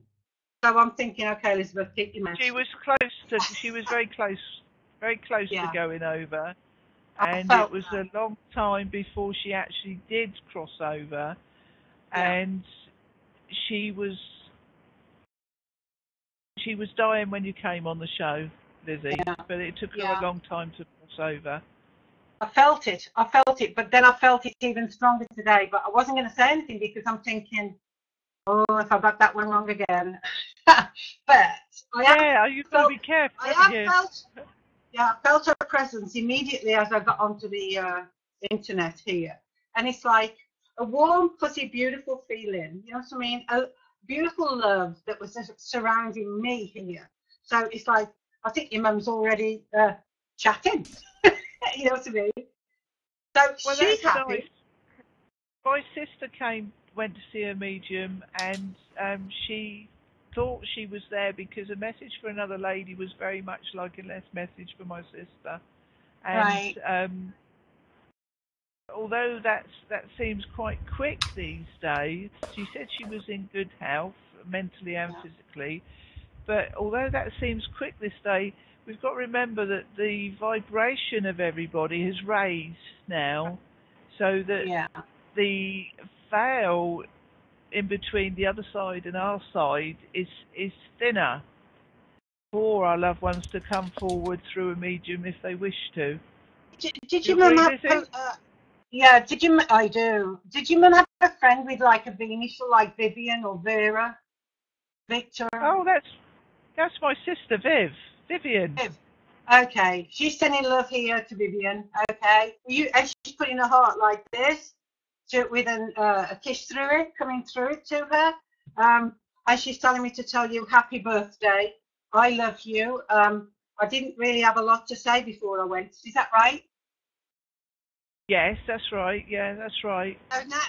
So I'm thinking, okay, Elizabeth, keep your message. She was very close to going over. And it was a long time before she actually did cross over. And she was dying when you came on the show, Lizzie, but it took her a long time to cross over. I felt it, but then I felt it even stronger today. But I wasn't going to say anything because I'm thinking, oh, if I got that one wrong again. But you've got to be careful. I felt her presence immediately as I got onto the internet here, and it's like a warm, fuzzy, beautiful feeling. You know what I mean? A beautiful love that was surrounding me here. So it's like I think your mum's already chatting. You know what I mean? So she's happy. Nice. My sister went to see a medium, and she thought she was there because a message for another lady was very much like a message for my sister. And although that seems quite quick these days, she said she was in good health, mentally and physically. But although that seems quick this day, we've got to remember that the vibration of everybody has raised now, so that the veil in between the other side and our side is thinner for our loved ones to come forward through a medium if they wish to. Did you mum have did you? I do. Did you mum have a friend with like a initial like Vivian or Vera? Victor? Oh, that's my sister Vivian. Viv. Okay, she's sending love here to Vivian. Okay, and she's putting a heart like this, with a kiss through it, coming through it to her. And she's telling me to tell you happy birthday. I love you. I didn't really have a lot to say before I went. Is that right? Yes, that's right. Yeah, that's right.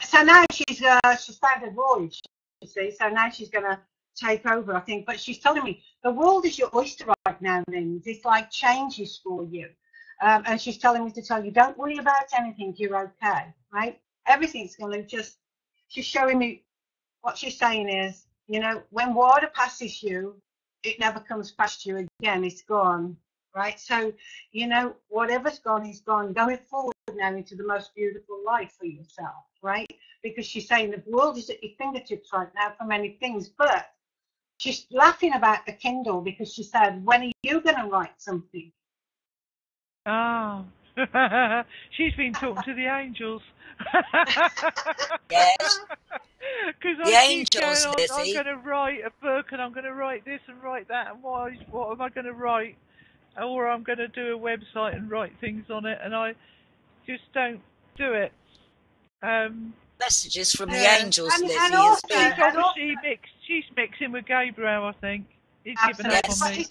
So now she's found a void, you see. So now she's going to take over, I think. But she's telling me the world is your oyster right now, Lindsay. It's like changes for you. And she's telling me to tell you, don't worry about anything. You're okay, right? Everything's going to just. She's showing me what she's saying is, you know, when water passes you, it never comes past you again. It's gone, right? So, you know, whatever's gone is gone. Going forward now into the most beautiful life for yourself, right? Because she's saying the world is at your fingertips right now for many things, but she's laughing about the Kindle because she said, when are you going to write something? Oh, she's been talking to the angels. Yes. Because the angels, I'm going to write a book, and I'm going to write this and write that, and what am I going to write? Or I'm going to do a website and write things on it, and I just don't do it. Messages from the angels, Lizzie. And also, she's mixing with Gabriel, I think. He's given up on me.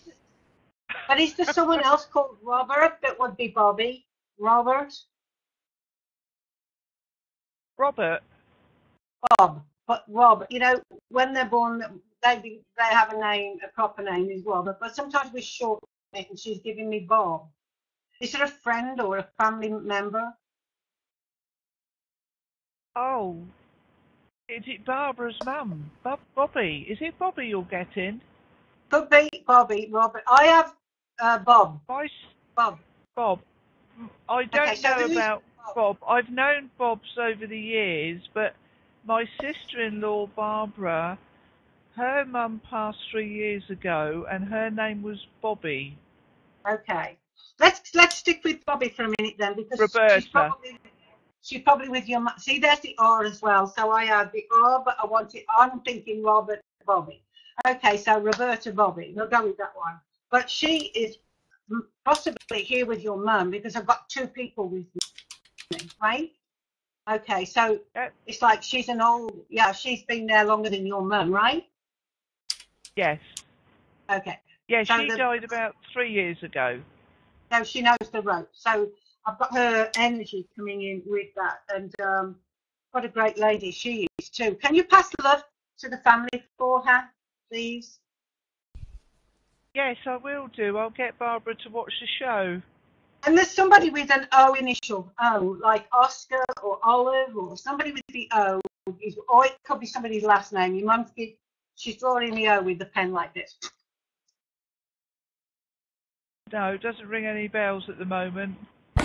But is there someone else called Robert that would be Bobby? Robert? Robert? Bob. But Rob, you know, when they're born, they have a name, a proper name is Robert, but sometimes we shorten it, and she's giving me Bob. Is it a friend or a family member? Oh, is it Barbara's mum? Bobby? Is it Bobby you're getting? Could be Bobby, Robert. I have Bob. Bob. I don't know about Bob. I've known Bobs over the years, but my sister-in-law, Barbara, her mum passed 3 years ago, and her name was Bobby. Okay. Let's stick with Bobby for a minute then, because Roberta. She's probably with your mum. See, there's the R as well. So I have the R, but I'm thinking Robert Bobby. Okay, so Roberta Bobby. We'll go with that one. But she is possibly here with your mum, because I've got two people with me, right? Okay, so it's like she's she's been there longer than your mum, right? Yes. Okay. Yeah, so she died about 3 years ago. So she knows the ropes. So I've got her energy coming in with that, and what a great lady she is too. Can you pass love to the family for her, please? Yes, I will do. I'll get Barbara to watch the show. And there's somebody with an O initial, O, like Oscar or Olive, or somebody with the O, or it could be somebody's last name. Your mum's she's drawing the O with the pen like this. No, it doesn't ring any bells at the moment.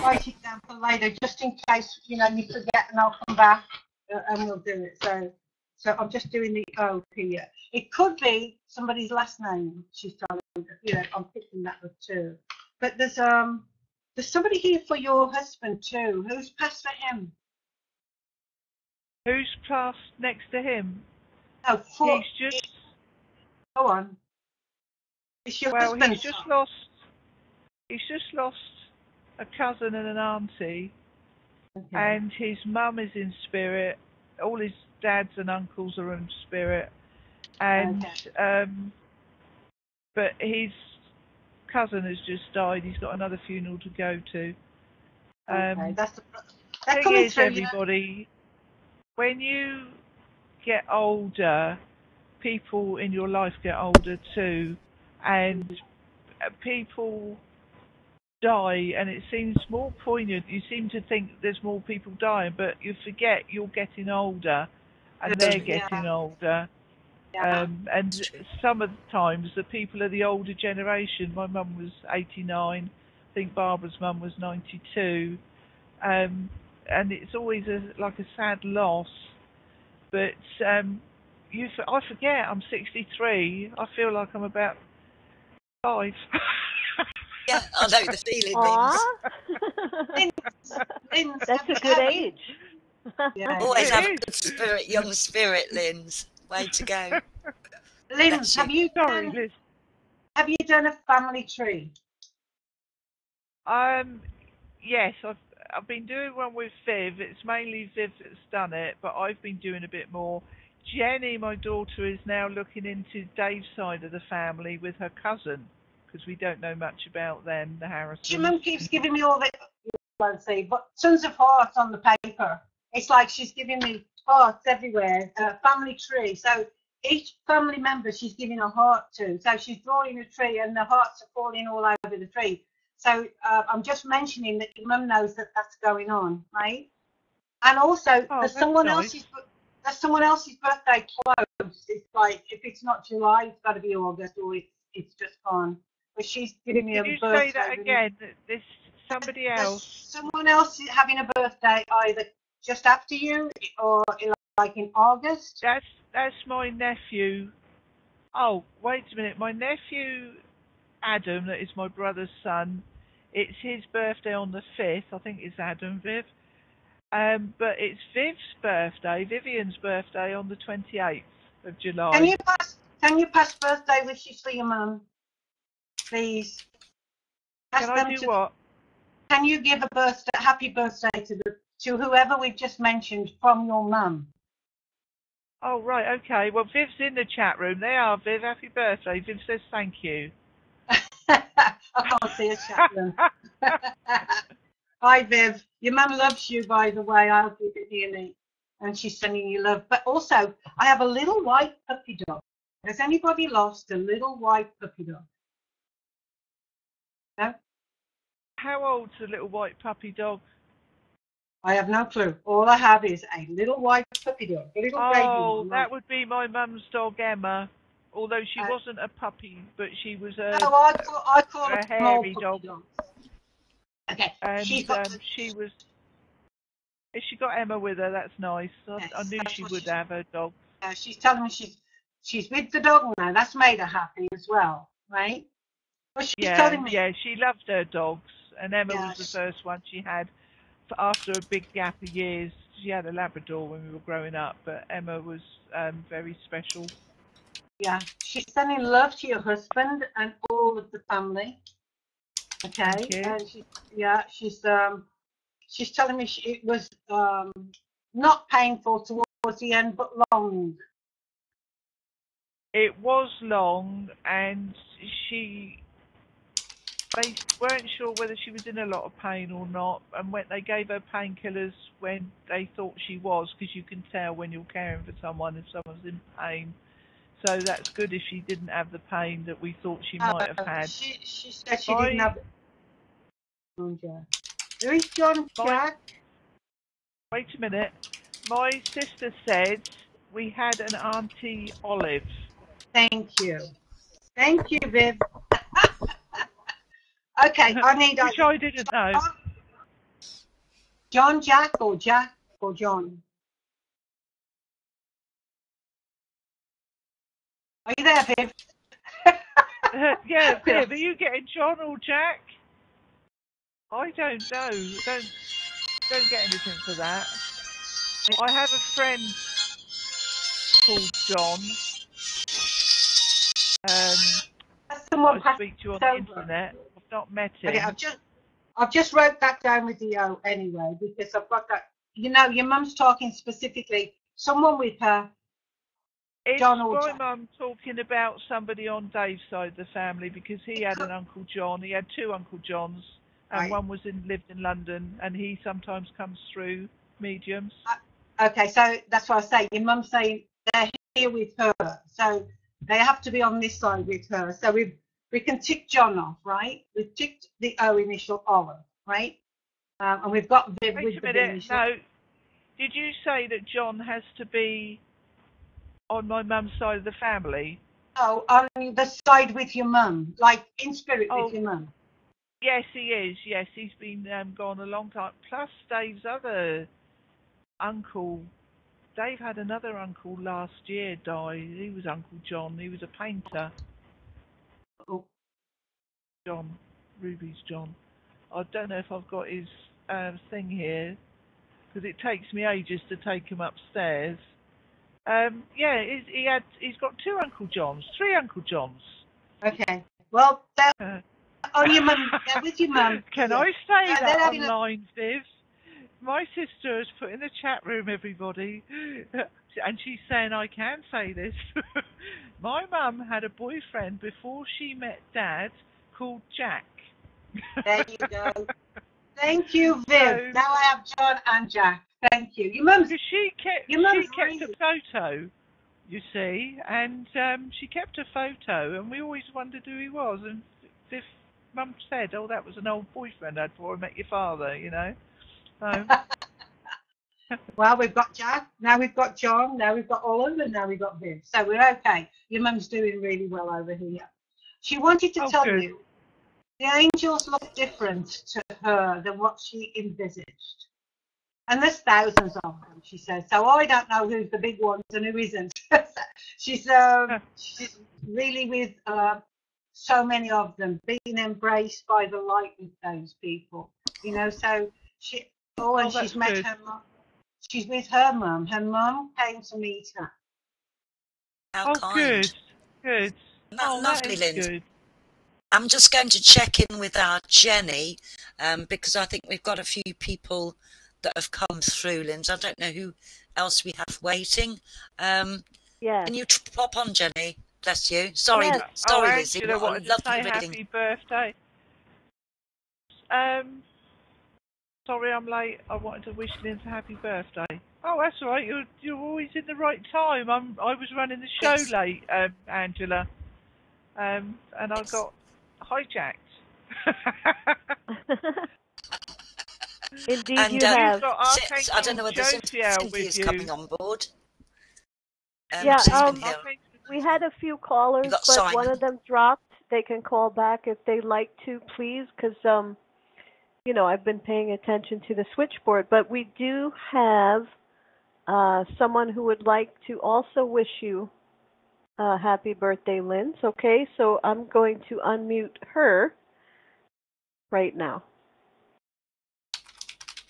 Write it down for later, just in case, you know, you forget, and I'll come back and we'll do it. So I'm just doing the O here. It could be somebody's last name. She's telling me, you know, I'm picking that up too. But there's somebody here for your husband too. Who's passed for him? Who's passed next to him? No, he's just. Go on. It's your husband. He's just lost a cousin and an auntie, and his mum is in spirit. All his dads and uncles are in spirit, and but his cousin has just died. He's got another funeral to go to. The thing is, everybody, when you get older, people in your life get older too, and people die, and it seems more poignant. You seem to think there's more people dying, but you forget you're getting older, and they're getting older. And some of the times the people are the older generation. My mum was 89. I think Barbara's mum was 92. And it's always like a sad loss. But I forget I'm 63. I feel like I'm about 5. Yeah, I know the feeling. That's a good age. Yeah, always have a good spirit, young spirit, Linz. Way to go. Linz, have you done a family tree? Yes, I've been doing one with Viv. It's mainly Viv that's done it, but I've been doing a bit more. Jenny, my daughter, is now looking into Dave's side of the family with her cousin, because we don't know much about them, the Harrisons. Your mum keeps giving me all the, but tons of hearts on the paper. It's like she's giving me hearts everywhere, family tree. So each family member she's giving a heart to. So she's drawing a tree and the hearts are falling all over the tree. So I'm just mentioning that your mum knows that that's going on, right? And also, there's someone else's birthday close. It's like, if it's not July, it's got to be August, or it's just gone. But she's giving me a birthday. Can you say that again? There's somebody else. Someone else is having a birthday either just after you or like in August. That's my nephew. Oh, wait a minute. My nephew Adam, that is my brother's son. It's his birthday on the 5th. I think it's Adam, Viv. But it's Viv's birthday, Vivian's birthday, on the 28th of July. Can you pass birthday wishes for your mum, please? Can I do what? Can you give a happy birthday to whoever we've just mentioned from your mum? Oh, right, okay. Well, Viv's in the chat room. They are, Viv. Happy birthday. Viv says thank you. I can't see a chat room. Hi, Viv. Your mum loves you, by the way. I'll keep it near me. And she's sending you love. But also, I have a little white puppy dog. Has anybody lost a little white puppy dog? No? How old's the little white puppy dog? I have no clue. All I have is a little white puppy dog. A little baby one. Oh, that would be my mum's dog, Emma. Although she wasn't a puppy, but she was a hairy dog. Okay. And she was. If she got Emma with her, that's nice. Yes, I knew she would have her dog. She's telling me she's with the dog now. That's made her happy as well, right? But she's telling me. Yeah, she loved her dogs, and Emma was the first one she had. After a big gap of years, she had a Labrador when we were growing up, but Emma was very special. Yeah, she's sending love to your husband and all of the family. Okay, and she's telling me it was not painful towards the end, but long. It was long, and they weren't sure whether she was in a lot of pain or not, and when they gave her painkillers when they thought she was, because you can tell when you're caring for someone if someone's in pain. So that's good if she didn't have the pain that we thought she might have had. She said she didn't have. Who is John Jack? Wait a minute. My sister said we had an Auntie Olive. Thank you. Thank you, Viv. Okay, Which I didn't know. John Jack or John? Are you there, Viv? Yeah, Viv, are you getting John or Jack? I don't know. Don't get anything for that. I have a friend called John. I speak to on the internet. I've not met him. Okay, I've just wrote that down with the O anyway, because I've got that. You know, your mum's talking specifically. Someone with her. It's my mum talking about somebody on Dave's side of the family, because he had an Uncle John. He had two Uncle Johns, and one lived in London, and he sometimes comes through mediums. Okay, so that's what I say. Your mum's saying they're here with her, so they have to be on this side with her. So We can tick John off, right? We've ticked the O initial Olive, right? And we've got Viv Wait with a the minute. initial. No. Did you say that John has to be on my mum's side of the family? Oh, on the side with your mum, like in spirit with your mum. Yes, he is. Yes, he's been gone a long time. Plus, Dave's other uncle. Dave had another uncle last year die. He was Uncle John. He was a painter. Oh. John. Ruby's John. I don't know if I've got his thing here, because it takes me ages to take him upstairs. Yeah, he's got 2 Uncle Johns, 3 Uncle Johns. Okay. Well, on your mum, with your mum. Can I say that online, Viv? My sister has put in the chat room, everybody, and she's saying I can say this. My mum had a boyfriend before she met Dad called Jack. There you go. Thank you, Viv. Now I have John and Jack. Thank you. Your mum's. Because she kept a photo, you see, and she kept a photo, and we always wondered who he was. And Viv, Mum said, "Oh, that was an old boyfriend I had before I met your father," you know. So. Well, we've got Jack, now we've got John, now we've got Olive, and now we've got Viv. So we're okay. Your mum's doing really well over here. She wanted to tell you the angels look different to her than what she envisaged. And there's thousands of them, she says. So I don't know who's the big ones and who isn't. she's really with so many of them, being embraced by the light with those people. You know, so she, and she's met her mum. She's with her mum. Her mum came to meet her. How kind. Good. Lovely, Lindsay. Good. I'm just going to check in with our Jenny, because I think we've got a few people that have come through, Lindsay. I don't know who else we have waiting. Yeah. Can you pop on, Jenny? Bless you. Sorry, yes. Lizzie. I wanted to say happy birthday. Sorry I'm late. I wanted to wish Lindsay a happy birthday. Oh, that's all right. You're always in the right time. I was running the show late, Angela, and I got hijacked. Indeed, and, you have. I don't know whether Cynthia is coming on board. We had a few callers, but Simon. One of them dropped. They can call back if they'd like to, please, because you know, I've been paying attention to the switchboard. But we do have someone who would like to also wish you happy birthday, Linz. Okay, so I'm going to unmute her right now.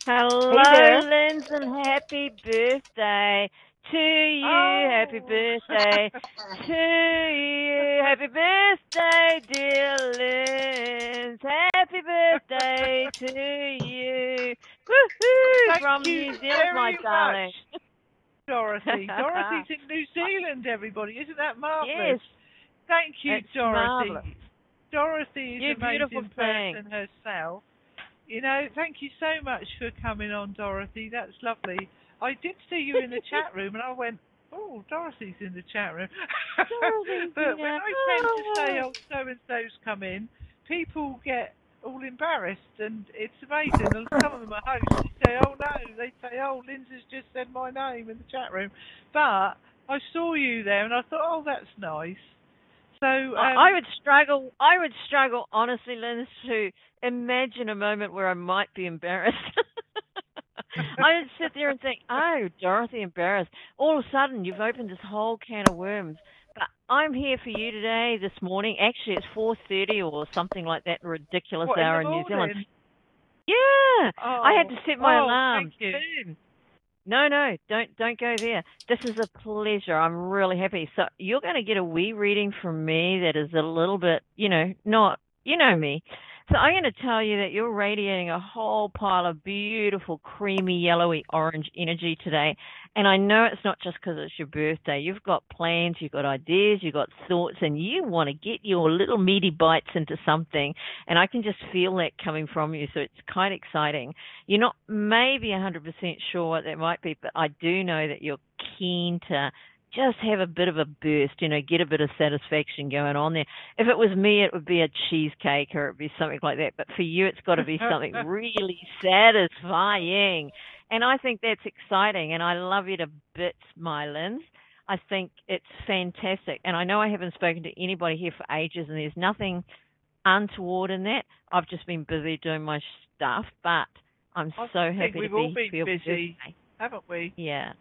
Hello, Linz, and happy birthday to you. Happy birthday to you. Happy birthday, dear Linz. Happy birthday to you. Woohoo! From New Zealand, my darling. Dorothy. Dorothy's in New Zealand, everybody. Isn't that marvellous? Yes. Thank you, Dorothy. Marvelous. Dorothy is an amazing person thing. herself. You know, thank you so much for coming on, Dorothy. That's lovely. I did see you in the chat room, and I went, oh, Dorothy's in the chat room. But when I tend to say, oh, so-and-so's come in, people get all embarrassed, and it's amazing. And some of them are hosts. They say, oh, no. They say, oh, Lindsay's just said my name in the chat room. But I saw you there, and I thought, oh, that's nice. So I would struggle, honestly, Linz, to imagine a moment where I might be embarrassed. I would sit there and think, oh, Dorothy, embarrassed. All of a sudden, you've opened this whole can of worms. But I'm here for you today, this morning. Actually, it's 4:30 or something like that, ridiculous hour in New Zealand. Yeah, I had to set my alarm. Thank you. Boom. No, don't go there. This is a pleasure. I'm really happy. So you're going to get a wee reading from me that is a little bit, not, me. So I'm going to tell you that you're radiating a whole pile of beautiful, creamy, yellowy orange energy today. And I know it's not just because it's your birthday. You've got plans, you've got ideas, you've got thoughts, and you want to get your little meaty bites into something. And I can just feel that coming from you. So it's kind of exciting. You're not maybe 100% sure what that might be, but I do know that you're keen to just have a bit of a burst, get a bit of satisfaction going on there. If it was me, it would be a cheesecake or it would be something like that. But for you, it's got to be something really satisfying. And I think that's exciting. And I love you to bits, my Linz. I think it's fantastic. And I know I haven't spoken to anybody here for ages, and there's nothing untoward in that. I've just been busy doing my stuff, but I'm so happy to be. We've all been busy, haven't we? Yeah.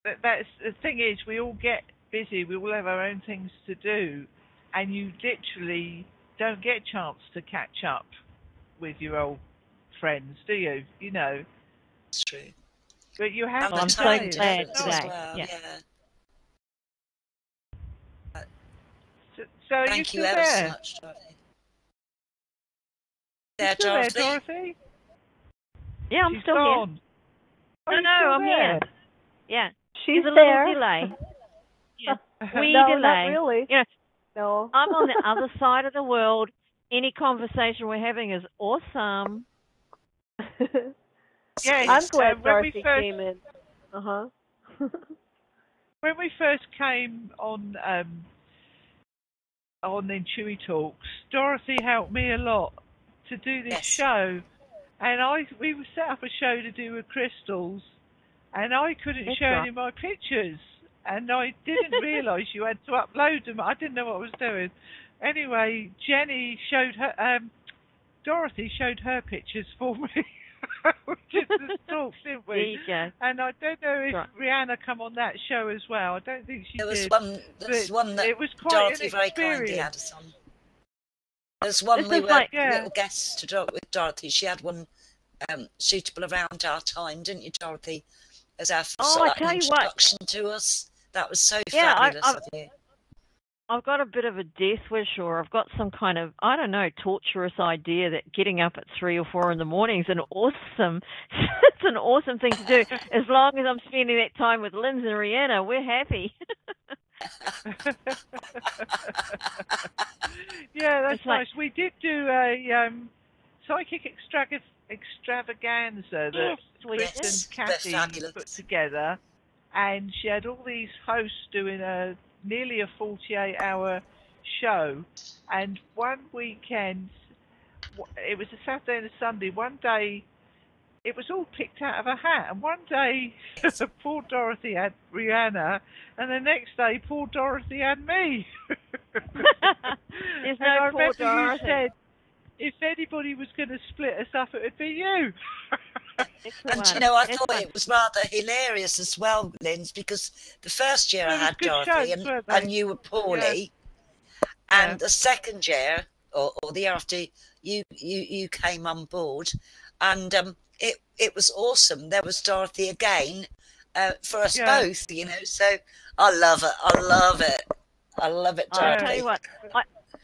That's the thing is, we all get busy. We all have our own things to do, and you literally don't get a chance to catch up with your old friends, do you? It's true. But you have. I'm so glad today. Well. Yeah. So thank you ever so much, Dorothy. Dorothy? Yeah, I'm She's still gone. here. No, I'm here. Yeah. She's There's a there. little delay. Yeah. Wee no, delay. not really. No. I'm on the other side of the world. Any conversation we're having is awesome. Yeah, I'm glad Dorothy came in. When we first came on IntuiTalks, Dorothy helped me a lot to do this show, and we set up a show to do with crystals, and I couldn't show any of my pictures, and I didn't realise you had to upload them. I didn't know what I was doing. Anyway, Dorothy showed her pictures for me. We just talked, didn't we? There you go. And I don't know if Rihanna come on that show as well. I don't think she did. There was one that it was quite Dorothy an very kindly experience. had us on. There's one we were little guests to talk with Dorothy. She had one suitable around our time, didn't you, Dorothy? As our sort of introduction to us. That was so fabulous of you. I've got a bit of a death wish, or I've got some kind of, I don't know, torturous idea that getting up at 3 or 4 in the morning is it's an awesome thing to do. As long as I'm spending that time with Lindsey and Rihanna, we're happy. Yeah, that's nice. We did do a psychic extravaganza that Chris and Kathy put together, and she had all these hosts doing nearly a 48-hour show, and one weekend, it was a Saturday and a Sunday, one day it was all picked out of a hat, and one day poor Dorothy had Rihanna, and the next day poor Dorothy had me. There's no poor Dorothy. You said, if anybody was going to split us up, it would be you. And I thought it was rather hilarious as well, Linz, because the first year I had Dorothy and you were poorly, and the second year or the year after you came on board, and it was awesome. There was Dorothy again for us both, So I love it. I love it, Dorothy. I'll tell you what.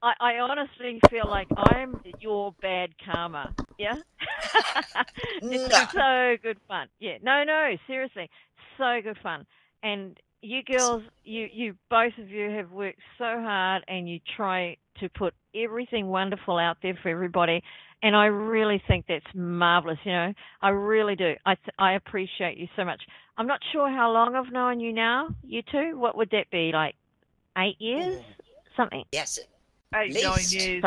I honestly feel like I'm your bad karma. Yeah? It's so good fun. Yeah. No, seriously. So good fun. And you girls, you both of you have worked so hard, and you try to put everything wonderful out there for everybody. And I really think that's marvelous. I really do. I appreciate you so much. I'm not sure how long I've known you now, you two. What would that be, like 8 years? Something? Yes. 8, 9 years.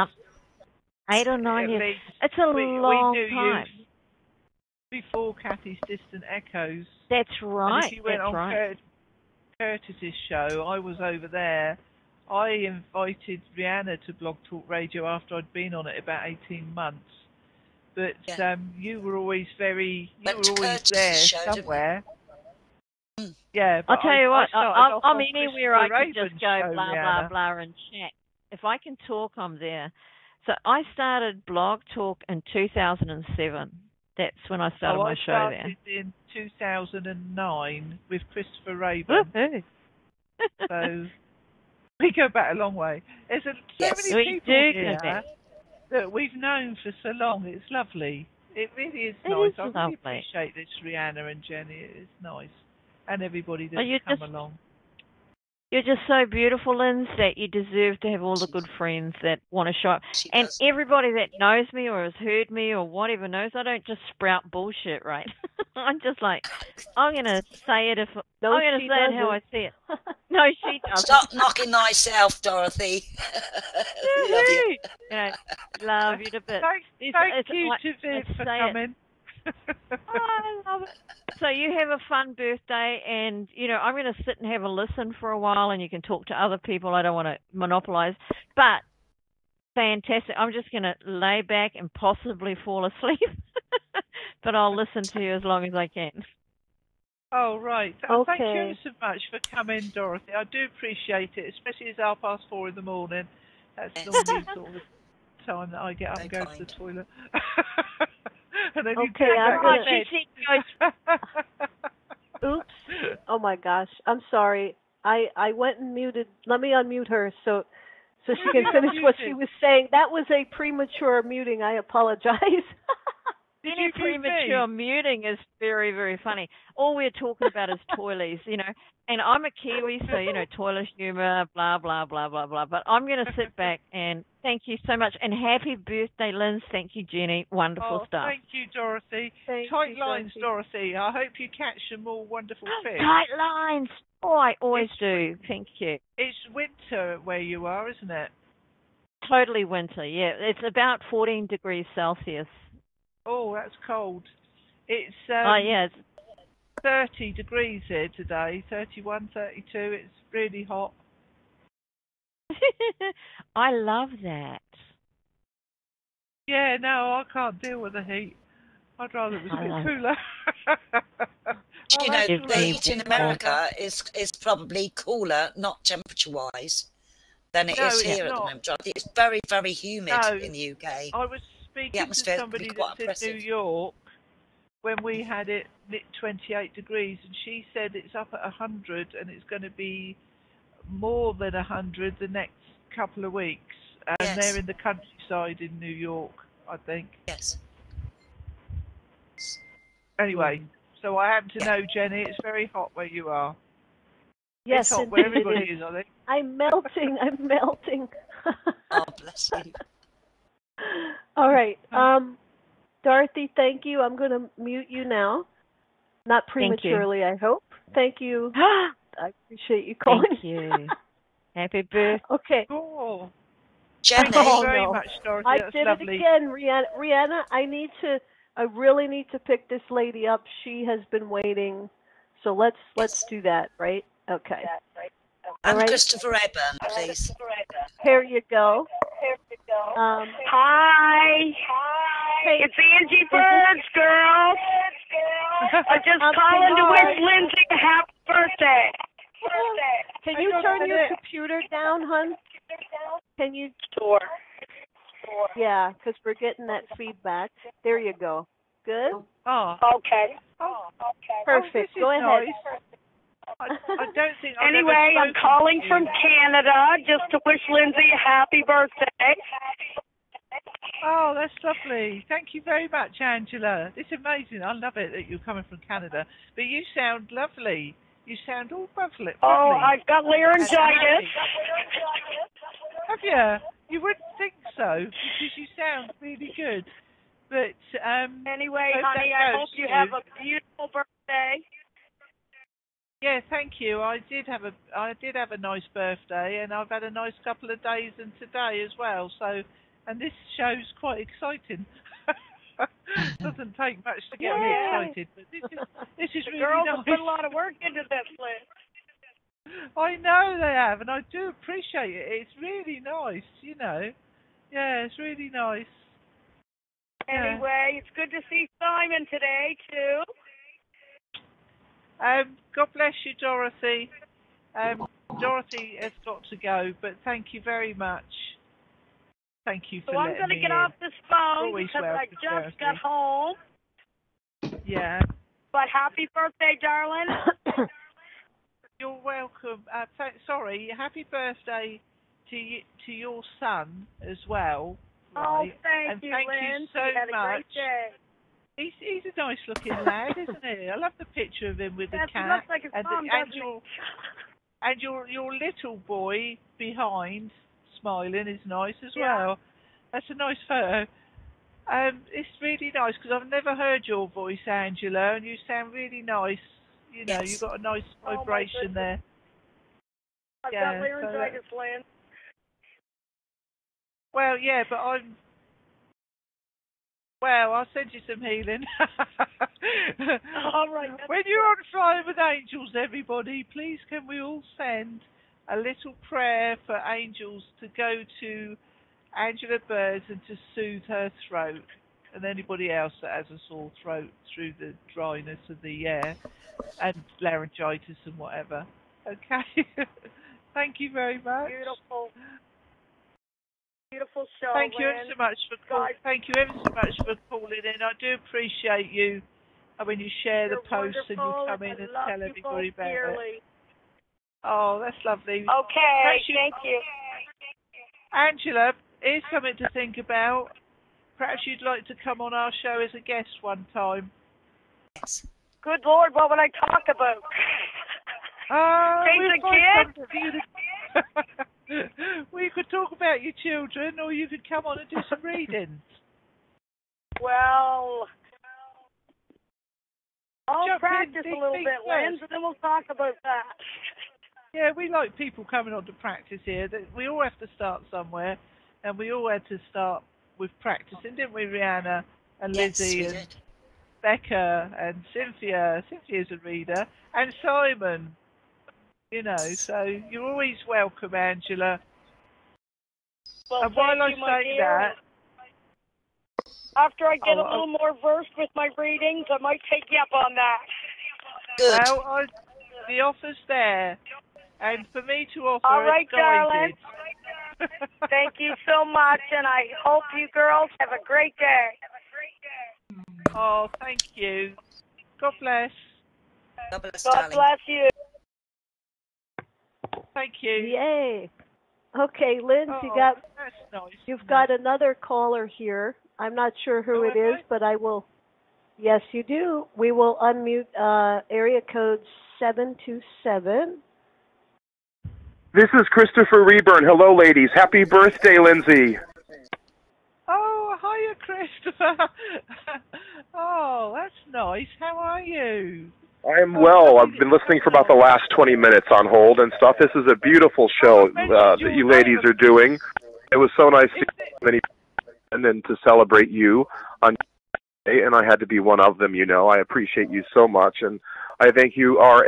8 or 9 years. It's a long time. Before Kathy's Distant Echoes. That's right. And if you went on Curtis's show, I was over there. I invited Rihanna to Blog Talk Radio after I'd been on it about 18 months. But you were always there somewhere. Yeah, I'll tell you what, I'm anywhere I can just go blah, blah, blah and chat. If I can talk, I'm there. So I started Blog Talk in 2007. That's when I started my show there. I started in 2009 with Christopher Raven. So we go back a long way. There's so many people here that we've known for so long. It's lovely. It really is nice. I really appreciate this, Rihanna and Jenny. It's nice. And everybody that's come along. You're just so beautiful, Linz, that you deserve to have all the good friends that want to show up. And everybody that knows me or has heard me or whatever knows I don't just sprout bullshit, right? I'm just like, I'm going to say it No, I'm going to say it how I see it. No, she doesn't. Stop knocking thyself, Dorothy. Love you. Love you to bits. Thank you to Viv for coming. I love it. So you have a fun birthday, and I'm going to sit and have a listen for a while, and you can talk to other people. I don't want to monopolize, but fantastic. I'm just going to lay back and possibly fall asleep, but I'll listen to you as long as I can. Oh, right. Okay. Thank you so much for coming, Dorothy. I do appreciate it, especially as 4:30 in the morning. That's normally sort of the time that I get up and go to the toilet. And then okay, Oops. Oh, my gosh. I'm sorry. I went and muted. Let me unmute her so she can finish what she was saying. That was a premature muting. I apologize. Any premature muting is very, very funny. All we're talking about is toilies, and I'm a Kiwi, so, toilet humor, blah, blah, blah, blah, blah. But I'm going to sit back and thank you so much. And happy birthday, Linz. Thank you, Jenny. Wonderful stuff. Thank you, Dorothy. Tight lines, Dorothy. I hope you catch some more wonderful fish. Tight lines. Oh, I always do. Thank you. It's winter where you are, isn't it? Totally winter, yeah. It's about 14 degrees Celsius. Oh, that's cold. It's it's 30 degrees here today, 31, 32. It's really hot. I love that. Yeah, no, I can't deal with the heat. I'd rather it was a bit cooler. The heat in America is probably cooler, not temperature-wise, than it is here at the moment. It's very, very humid in the UK. I was speaking to somebody that's in New York when we had it 28 degrees, and she said it's up at 100 and it's going to be more than 100 the next couple of weeks. And they're in the countryside in New York, I think. Yes. Anyway, so I happen to know, Jenny, it's very hot where you are. Yes, it's hot where everybody is, I think. I'm melting. Oh, bless you. All right. Dorothy, thank you. I'm going to mute you now. Not prematurely, I hope. Thank you. I appreciate you calling. Thank you. Happy birthday. Okay. Cool. Jenny. Thank you very much, Dorothy. I That's did lovely. it again, Rihanna. I really need to pick this lady up. She has been waiting. So let's do that, right? Okay. And Christopher Eburn, please. Here you go. Hi. Hey. It's Angie Birds, girl. I just calling to wish Lindsay a happy birthday. Can you turn your computer down, hon? Can you? Sure. Yeah, because we're getting that feedback. There you go. Good? Oh. Okay. Perfect. Go ahead. I don't think anyway, I'm calling from Canada just to wish Lindsay a happy birthday. Oh, that's lovely. Thank you very much, Angela. It's amazing. I love it that you're coming from Canada. But you sound lovely. You sound all lovely. Oh, I've got laryngitis. Have you? You wouldn't think so, because you sound really good. But anyway, honey, I hope you have a beautiful birthday. Yeah, thank you. I did have a nice birthday, and I've had a nice couple of days and today as well. So, and this show's quite exciting. Doesn't take much to get me excited, but this is really girls nice. have put a lot of work into this, Liz. I know they have, and I do appreciate it. It's really nice, Yeah, it's really nice. Anyway, it's good to see Simon today too. God bless you, Dorothy. Dorothy has got to go, but thank you very much. Thank you for letting me in. So I'm going to get off this phone because I just got home. Yeah. But happy birthday, darling. You're welcome. Sorry, happy birthday to your son as well. Right? Oh, thank you, Lynn. You so had much. A great day. He's a nice looking lad, isn't he? I love the picture of him with the cat. Looks like his mom, and your little boy behind smiling is nice as well. That's a nice photo. It's really nice because I've never heard your voice, Angela, and you sound really nice. You know, you've got a nice vibration there. I've got laryngitis, Lynn. Well, yeah, but Well, I'll send you some healing. All right. When you're on Flying with Angels, everybody, please can we all send a little prayer for angels to go to Angela Birds and to soothe her throat and anybody else that has a sore throat through the dryness of the air and laryngitis and whatever. Okay. Thank you very much. Beautiful. Beautiful show. Thank you Lynn. ever so much for calling. Thank you ever so much for calling in. I do appreciate you when you share the posts and you come in and tell everybody about it. Oh, that's lovely. Okay, thank you. Angela, here's something to think about. Perhaps you'd like to come on our show as a guest one time. Yes. Good Lord, what would I talk about? We could talk about your children, or you could come on and do some readings. Well, I'll practice a little bit, Lynn, and then we'll talk about that. Yeah, we like people coming on to practice here. We all have to start somewhere, and we all had to start with practicing, didn't we, Rihanna and Lizzie and Becca and Cynthia? Cynthia's a reader, and Simon. You know, so you're always welcome, Angela. Well, and while I say that, after I get a little more versed with my readings, I might take you up on that. Good. Well, the offer's there, and for me to offer all right, darling. Thank you so much, and I hope you girls have a great day. Oh, thank you. God bless. God bless, God bless you. Thank you. Yay. Okay, Linz, you've got another caller here. I'm not sure who it is, but I will. Yes, you do. We will unmute area code 727. This is Christopher Reburn. Hello, ladies. Happy birthday, Lindsay. Oh, hiya, Christopher. Oh, that's nice. How are you? I am well. I've been listening for about the last 20 minutes on hold and stuff. This is a beautiful show that you ladies are doing. It was so nice to see many and then to celebrate you on today, and I had to be one of them, you know. I appreciate you so much, and I think you are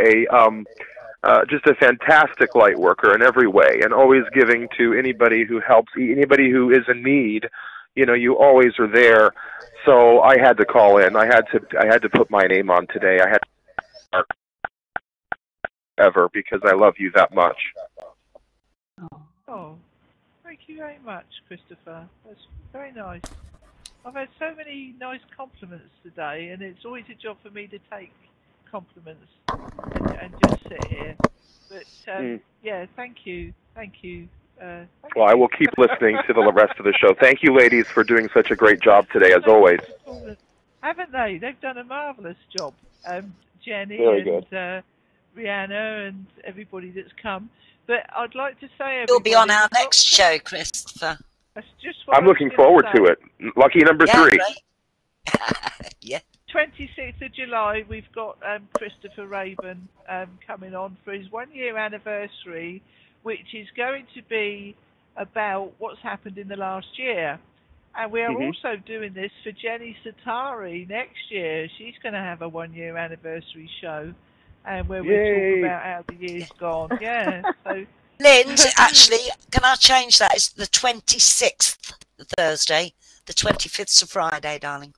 just a fantastic light worker in every way, and always giving to anybody who helps, anybody who is in need. You know, you always are there. So I had to call in. I had to put my name on today. I had ever because I love you that much. Oh, thank you very much, Christopher. That's very nice. I've had so many nice compliments today, and it's always a job for me to take compliments and just sit here. But yeah, thank you. Well, I will keep listening to the rest of the show. Thank you, ladies, for doing such a great job today, as always. Haven't they? They've done a marvellous job. Jenny and Rihanna and everybody that's come. But I'd like to say you'll be on our next show, Christopher. That's just what I'm looking forward to it. Lucky number 3. Yeah. 26th of July, we've got Christopher Raven coming on for his 1-year anniversary, which is going to be about what's happened in the last year. And we are also doing this for Jenny Satari next year. She's going to have a 1-year anniversary show, and where we talk about how the year's gone. Yeah. So, Lynn, actually, can I change that? It's the 26th Thursday. The 25th's a Friday, darling.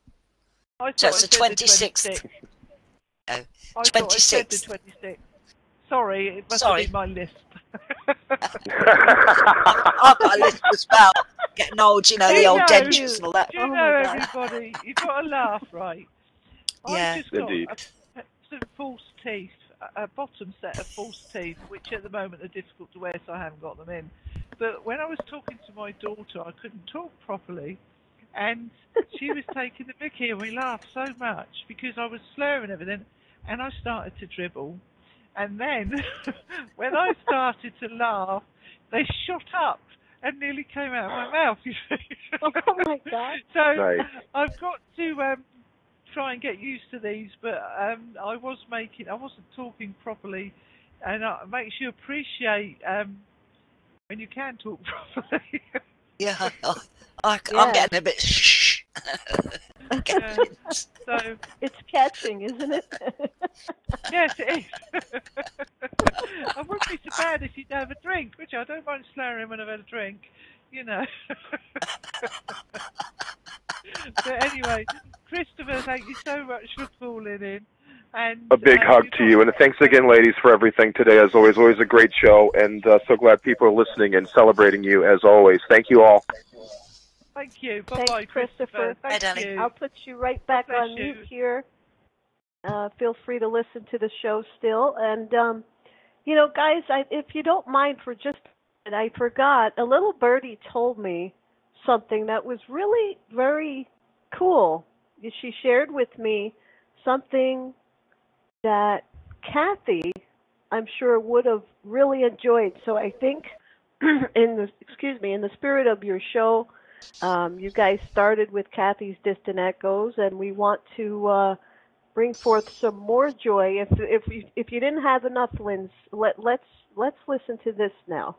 So it's the 26th. Oh, 26th. 26th. Sorry, it must have been my list. I've got a list as well. Getting old, you know, the old dentures and all that. Do you know, everybody? You've got to laugh, right? Yeah, I've just got some false teeth, a bottom set of false teeth, which at the moment are difficult to wear, so I haven't got them in. But when I was talking to my daughter, I couldn't talk properly, and she was taking the mickey, and we laughed so much because I was slurring everything, and I started to dribble. And then, when I started to laugh, they shot up and nearly came out of my mouth, you see. Oh, my God. So Nice. I've got to try and get used to these, but I wasn't talking properly, and it makes you appreciate when you can talk properly. Yeah, I'm getting a bit shh. So it's catching, isn't it? Yes, it is. I wouldn't be so bad if you'd have a drink, which I don't mind slurring when I've had a drink, you know. But anyway, Christopher, thank you so much for calling in. And a big hug to you, and thanks again, ladies, for everything today. As always a great show, and so glad people are listening and celebrating you as always. Thank you all. Thank you. Bye-bye, Christopher. Thank you. I'll put you right back on mute here. Feel free to listen to the show still. And, you know, guys, if you don't mind for just a minute, I forgot. A little birdie told me something that was really very cool. She shared with me something that Kathy, I'm sure, would have really enjoyed. So I think, in the spirit of your show, you guys started with Kathy's Distant Echoes, and we want to bring forth some more joy. If you didn't have enough, Linz, let's listen to this now.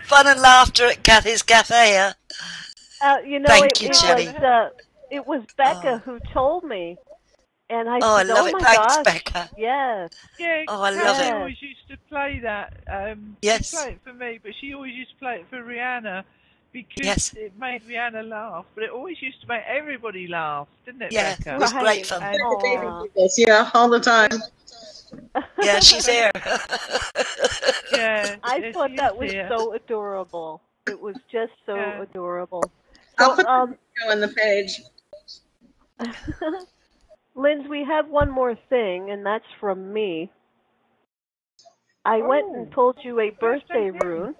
Fun and laughter at Kathy's Cafe. You know, Thank you, Jenny. It was Becca who told me, and I said, I love it. my Thanks, gosh, Becca. yes. Yeah, I love it. She always used to play that. Yes. She played it for me, but she always used to play it for Rihanna because it made Rihanna laugh. But it always used to make everybody laugh, didn't it, Becca? It was great fun. Yeah, all the time. Yeah, she's here. Yeah, I thought that was so adorable. It was just so adorable. I'll put the video on the page. Linz, we have one more thing, and that's from me. I went and pulled you a birthday rune.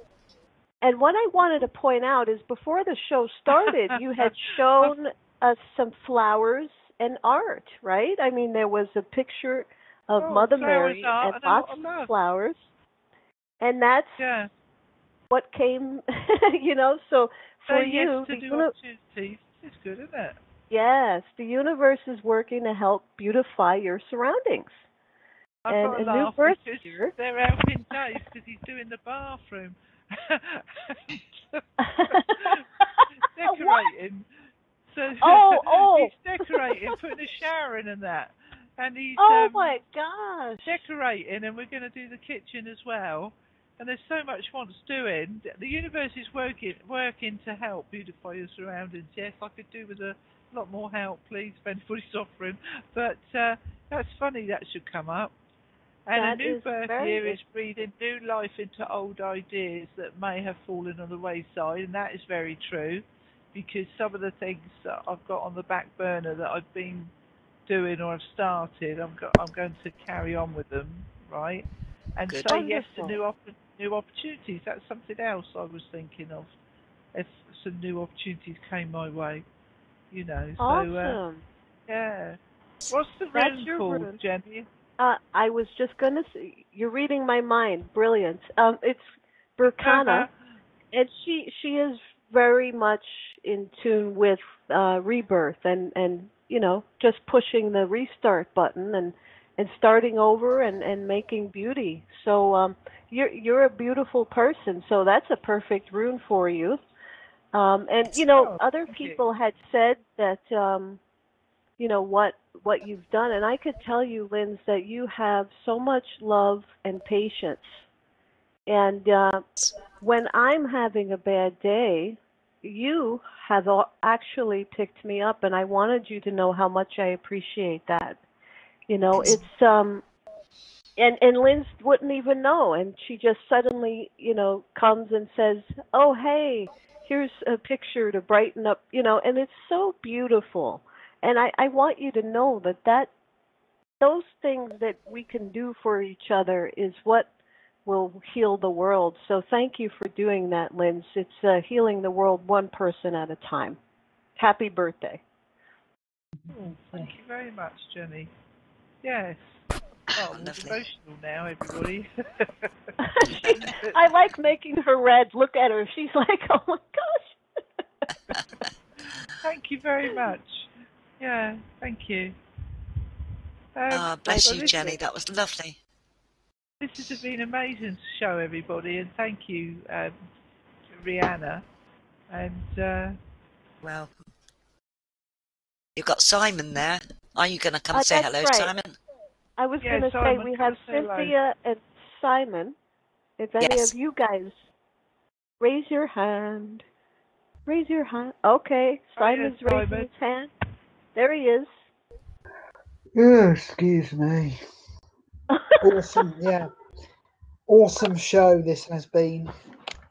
And what I wanted to point out is before the show started, you had shown us some flowers and art, right? I mean, there was a picture of Mother Mary and lots of flowers. And that's what came, you know, so for you... It's good, isn't it? Yes, the universe is working to help beautify your surroundings. I've and got a new birth year. They're helping Dave because he's doing the bathroom. Decorating. So he's decorating, putting a shower in and that. And he's my gosh. Decorating, and we're going to do the kitchen as well. And there's so much wants doing. The universe is working to help beautify your surroundings. Yes, I could do with a lot more help, please, if anybody's offering. But that's funny that should come up. And a new birth year is breathing new life into old ideas that may have fallen on the wayside, and that is very true, because some of the things that I've got on the back burner that I've been doing or have started, I'm going to carry on with them, right? And say yes to new opportunities. That's something else I was thinking of. If some new opportunities came my way, you know. Awesome. So, yeah. What's the rune called, Jenny? I was just going to say, you're reading my mind. Brilliant. It's Burkana, and she is very much in tune with rebirth and you know, just pushing the restart button starting over and making beauty. So you're a beautiful person. So that's a perfect rune for you. And you know, other people had said that you know what you've done, and I could tell you, Linz, that you have so much love and patience. And when I'm having a bad day, you have actually picked me up, and I wanted you to know how much I appreciate that. You know, it's and Linz wouldn't even know, and she just suddenly, you know, comes and says, "Oh, hey, here's a picture to brighten up," you know, and it's so beautiful. And I want you to know that those things that we can do for each other is what will heal the world. So thank you for doing that, Linz. It's healing the world one person at a time. Happy birthday. Oh, thank you very much, Jenny. Yes. Oh, I'm emotional now, everybody. I like making her red. Look at her. She's like, oh my gosh. Thank you very much. Yeah, thank you. Bless you, Jenny. That was lovely. This has been amazing to show everybody, and thank you, Rihanna. And well, you've got Simon there. Are you going to come say hello, right. Simon? I was going to say we have Cynthia and Simon. If any of you guys raise your hand. Raise your hand. Okay, Simon's raising his hand. There he is. Oh, excuse me. Awesome, yeah. Awesome show this has been.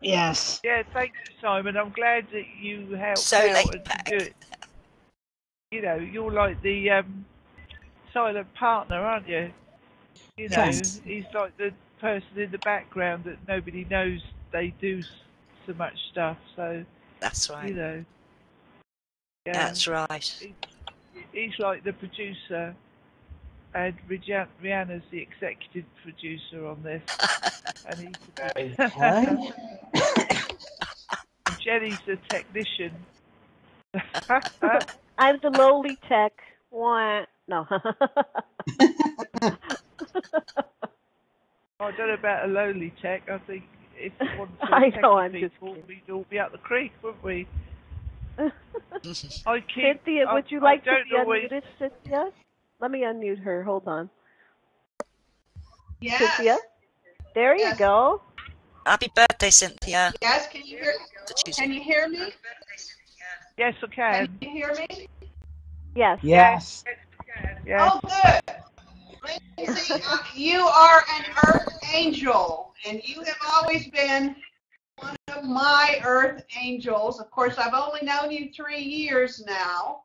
Yes. Yeah, thank you, Simon. I'm glad that you helped out and do it. You know, you're like the silent partner, aren't you? You know, Thanks. he's like the person in the background that nobody knows they do so much stuff. So that's right. You know, yeah, that's right. He's like the producer, and Rihanna's the executive producer on this. And Jenny's the technician. I'm the lowly tech. What? No. I don't know about a lowly tech. I think if one of people, we'd all be up the creek, wouldn't we? Cynthia, would you like to be unmuted, Cynthia? Let me unmute her. Hold on. Yes. Cynthia? There you go. Happy birthday, Cynthia. Yes, can you hear me? Yes, I can. Can you hear me? Yes. Yes. Oh, good. Lindsey, you are an earth angel, and you have always been one of my earth angels. Of course, I've only known you 3 years now,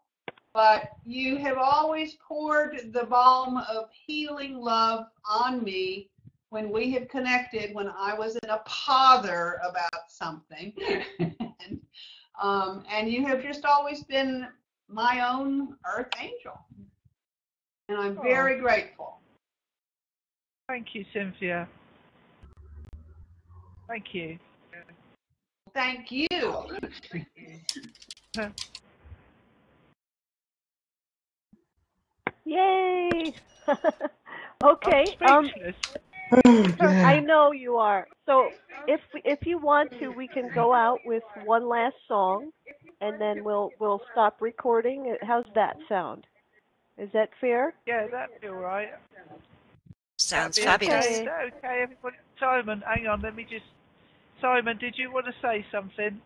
but you have always poured the balm of healing love on me when we have connected, when I was in a pother about something. And you have just always been my own earth angel. And I'm very grateful. Thank you, Cynthia. Thank you. Thank you. Yay! Okay. I know you are. So if you want to, we can go out with one last song, and then we'll stop recording. How's that sound? Is that fair? Yeah, that'd be all right. Sounds fabulous. Okay. Okay, everybody. Simon, hang on. Let me just. Simon, did you want to say something?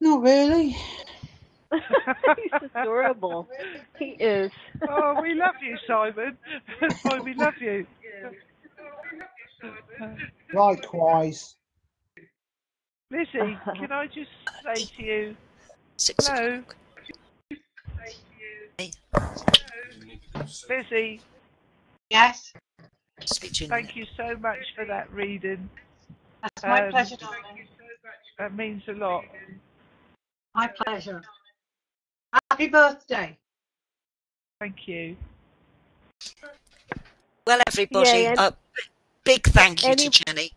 Not really. He's adorable. He is. Oh, we love you, Simon. That's why we love you. Likewise. Lizzie, can I just say to you, hello? Lizzie. Yes. Thank you so much for that reading. That's my pleasure, darling. That means a lot. My pleasure. Happy birthday. Thank you. Well, everybody, big thank you to Jenny.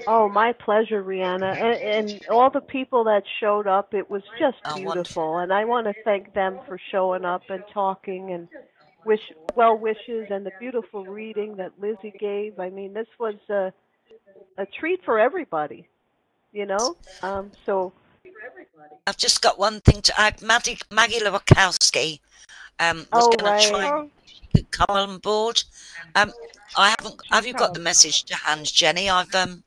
Oh, my pleasure, Rihanna, and all the people that showed up. It was just beautiful, and I want to thank them for showing up and talking and well wishes and the beautiful reading that Lizzie gave. I mean, this was a treat for everybody, you know. So I've just got one thing to add. Maggie Lewakowski was going to try to come on board. I haven't. Have you got the message to hand, Jenny? I've got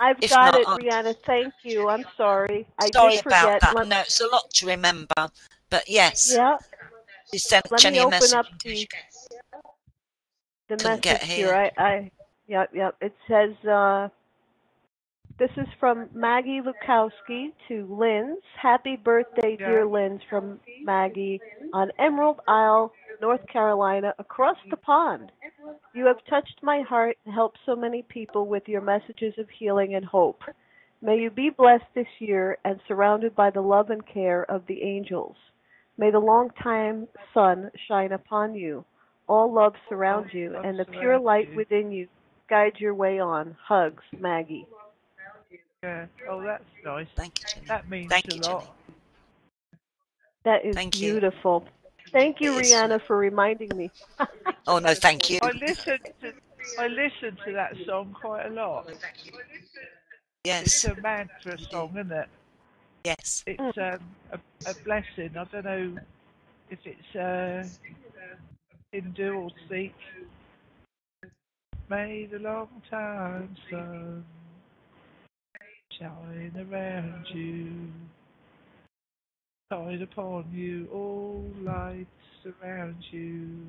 it, Rihanna. Thank you. I'm sorry. Sorry did about forget. that. No, it's a lot to remember. But yes. Yeah. She sent Let Jenny me a open message. up the message here. Yep. It says, this is from Maggie Lukowski to Linz. Happy birthday, dear Linz, from Maggie on Emerald Isle, North Carolina, across the pond. You have touched my heart and helped so many people with your messages of healing and hope. May you be blessed this year and surrounded by the love and care of the angels. May the long-time sun shine upon you. All love surround you, and the pure light within you guide your way on. Hugs, Maggie. Yeah. Oh, that's nice. Thank you, Jenny. That means Thank a you, lot. Jenny. That is beautiful. Thank you, Rihanna, for reminding me. Oh no, thank you. I listened to that song quite a lot. Yes. It's a mantra song, isn't it? Yes. It's a blessing. I don't know if it's Hindu or Sikh. May the long time sun shine around you, shine upon you, all lights around you.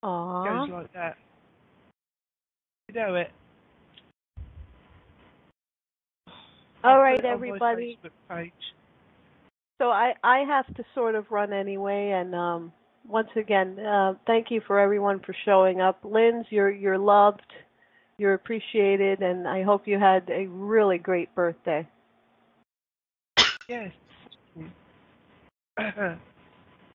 Aww. It goes like that. You know it. All right, everybody. On my Facebook page. So I have to sort of run anyway, and once again, thank you for everyone for showing up. Linz, you're loved, you're appreciated, and I hope you had a really great birthday. Yes.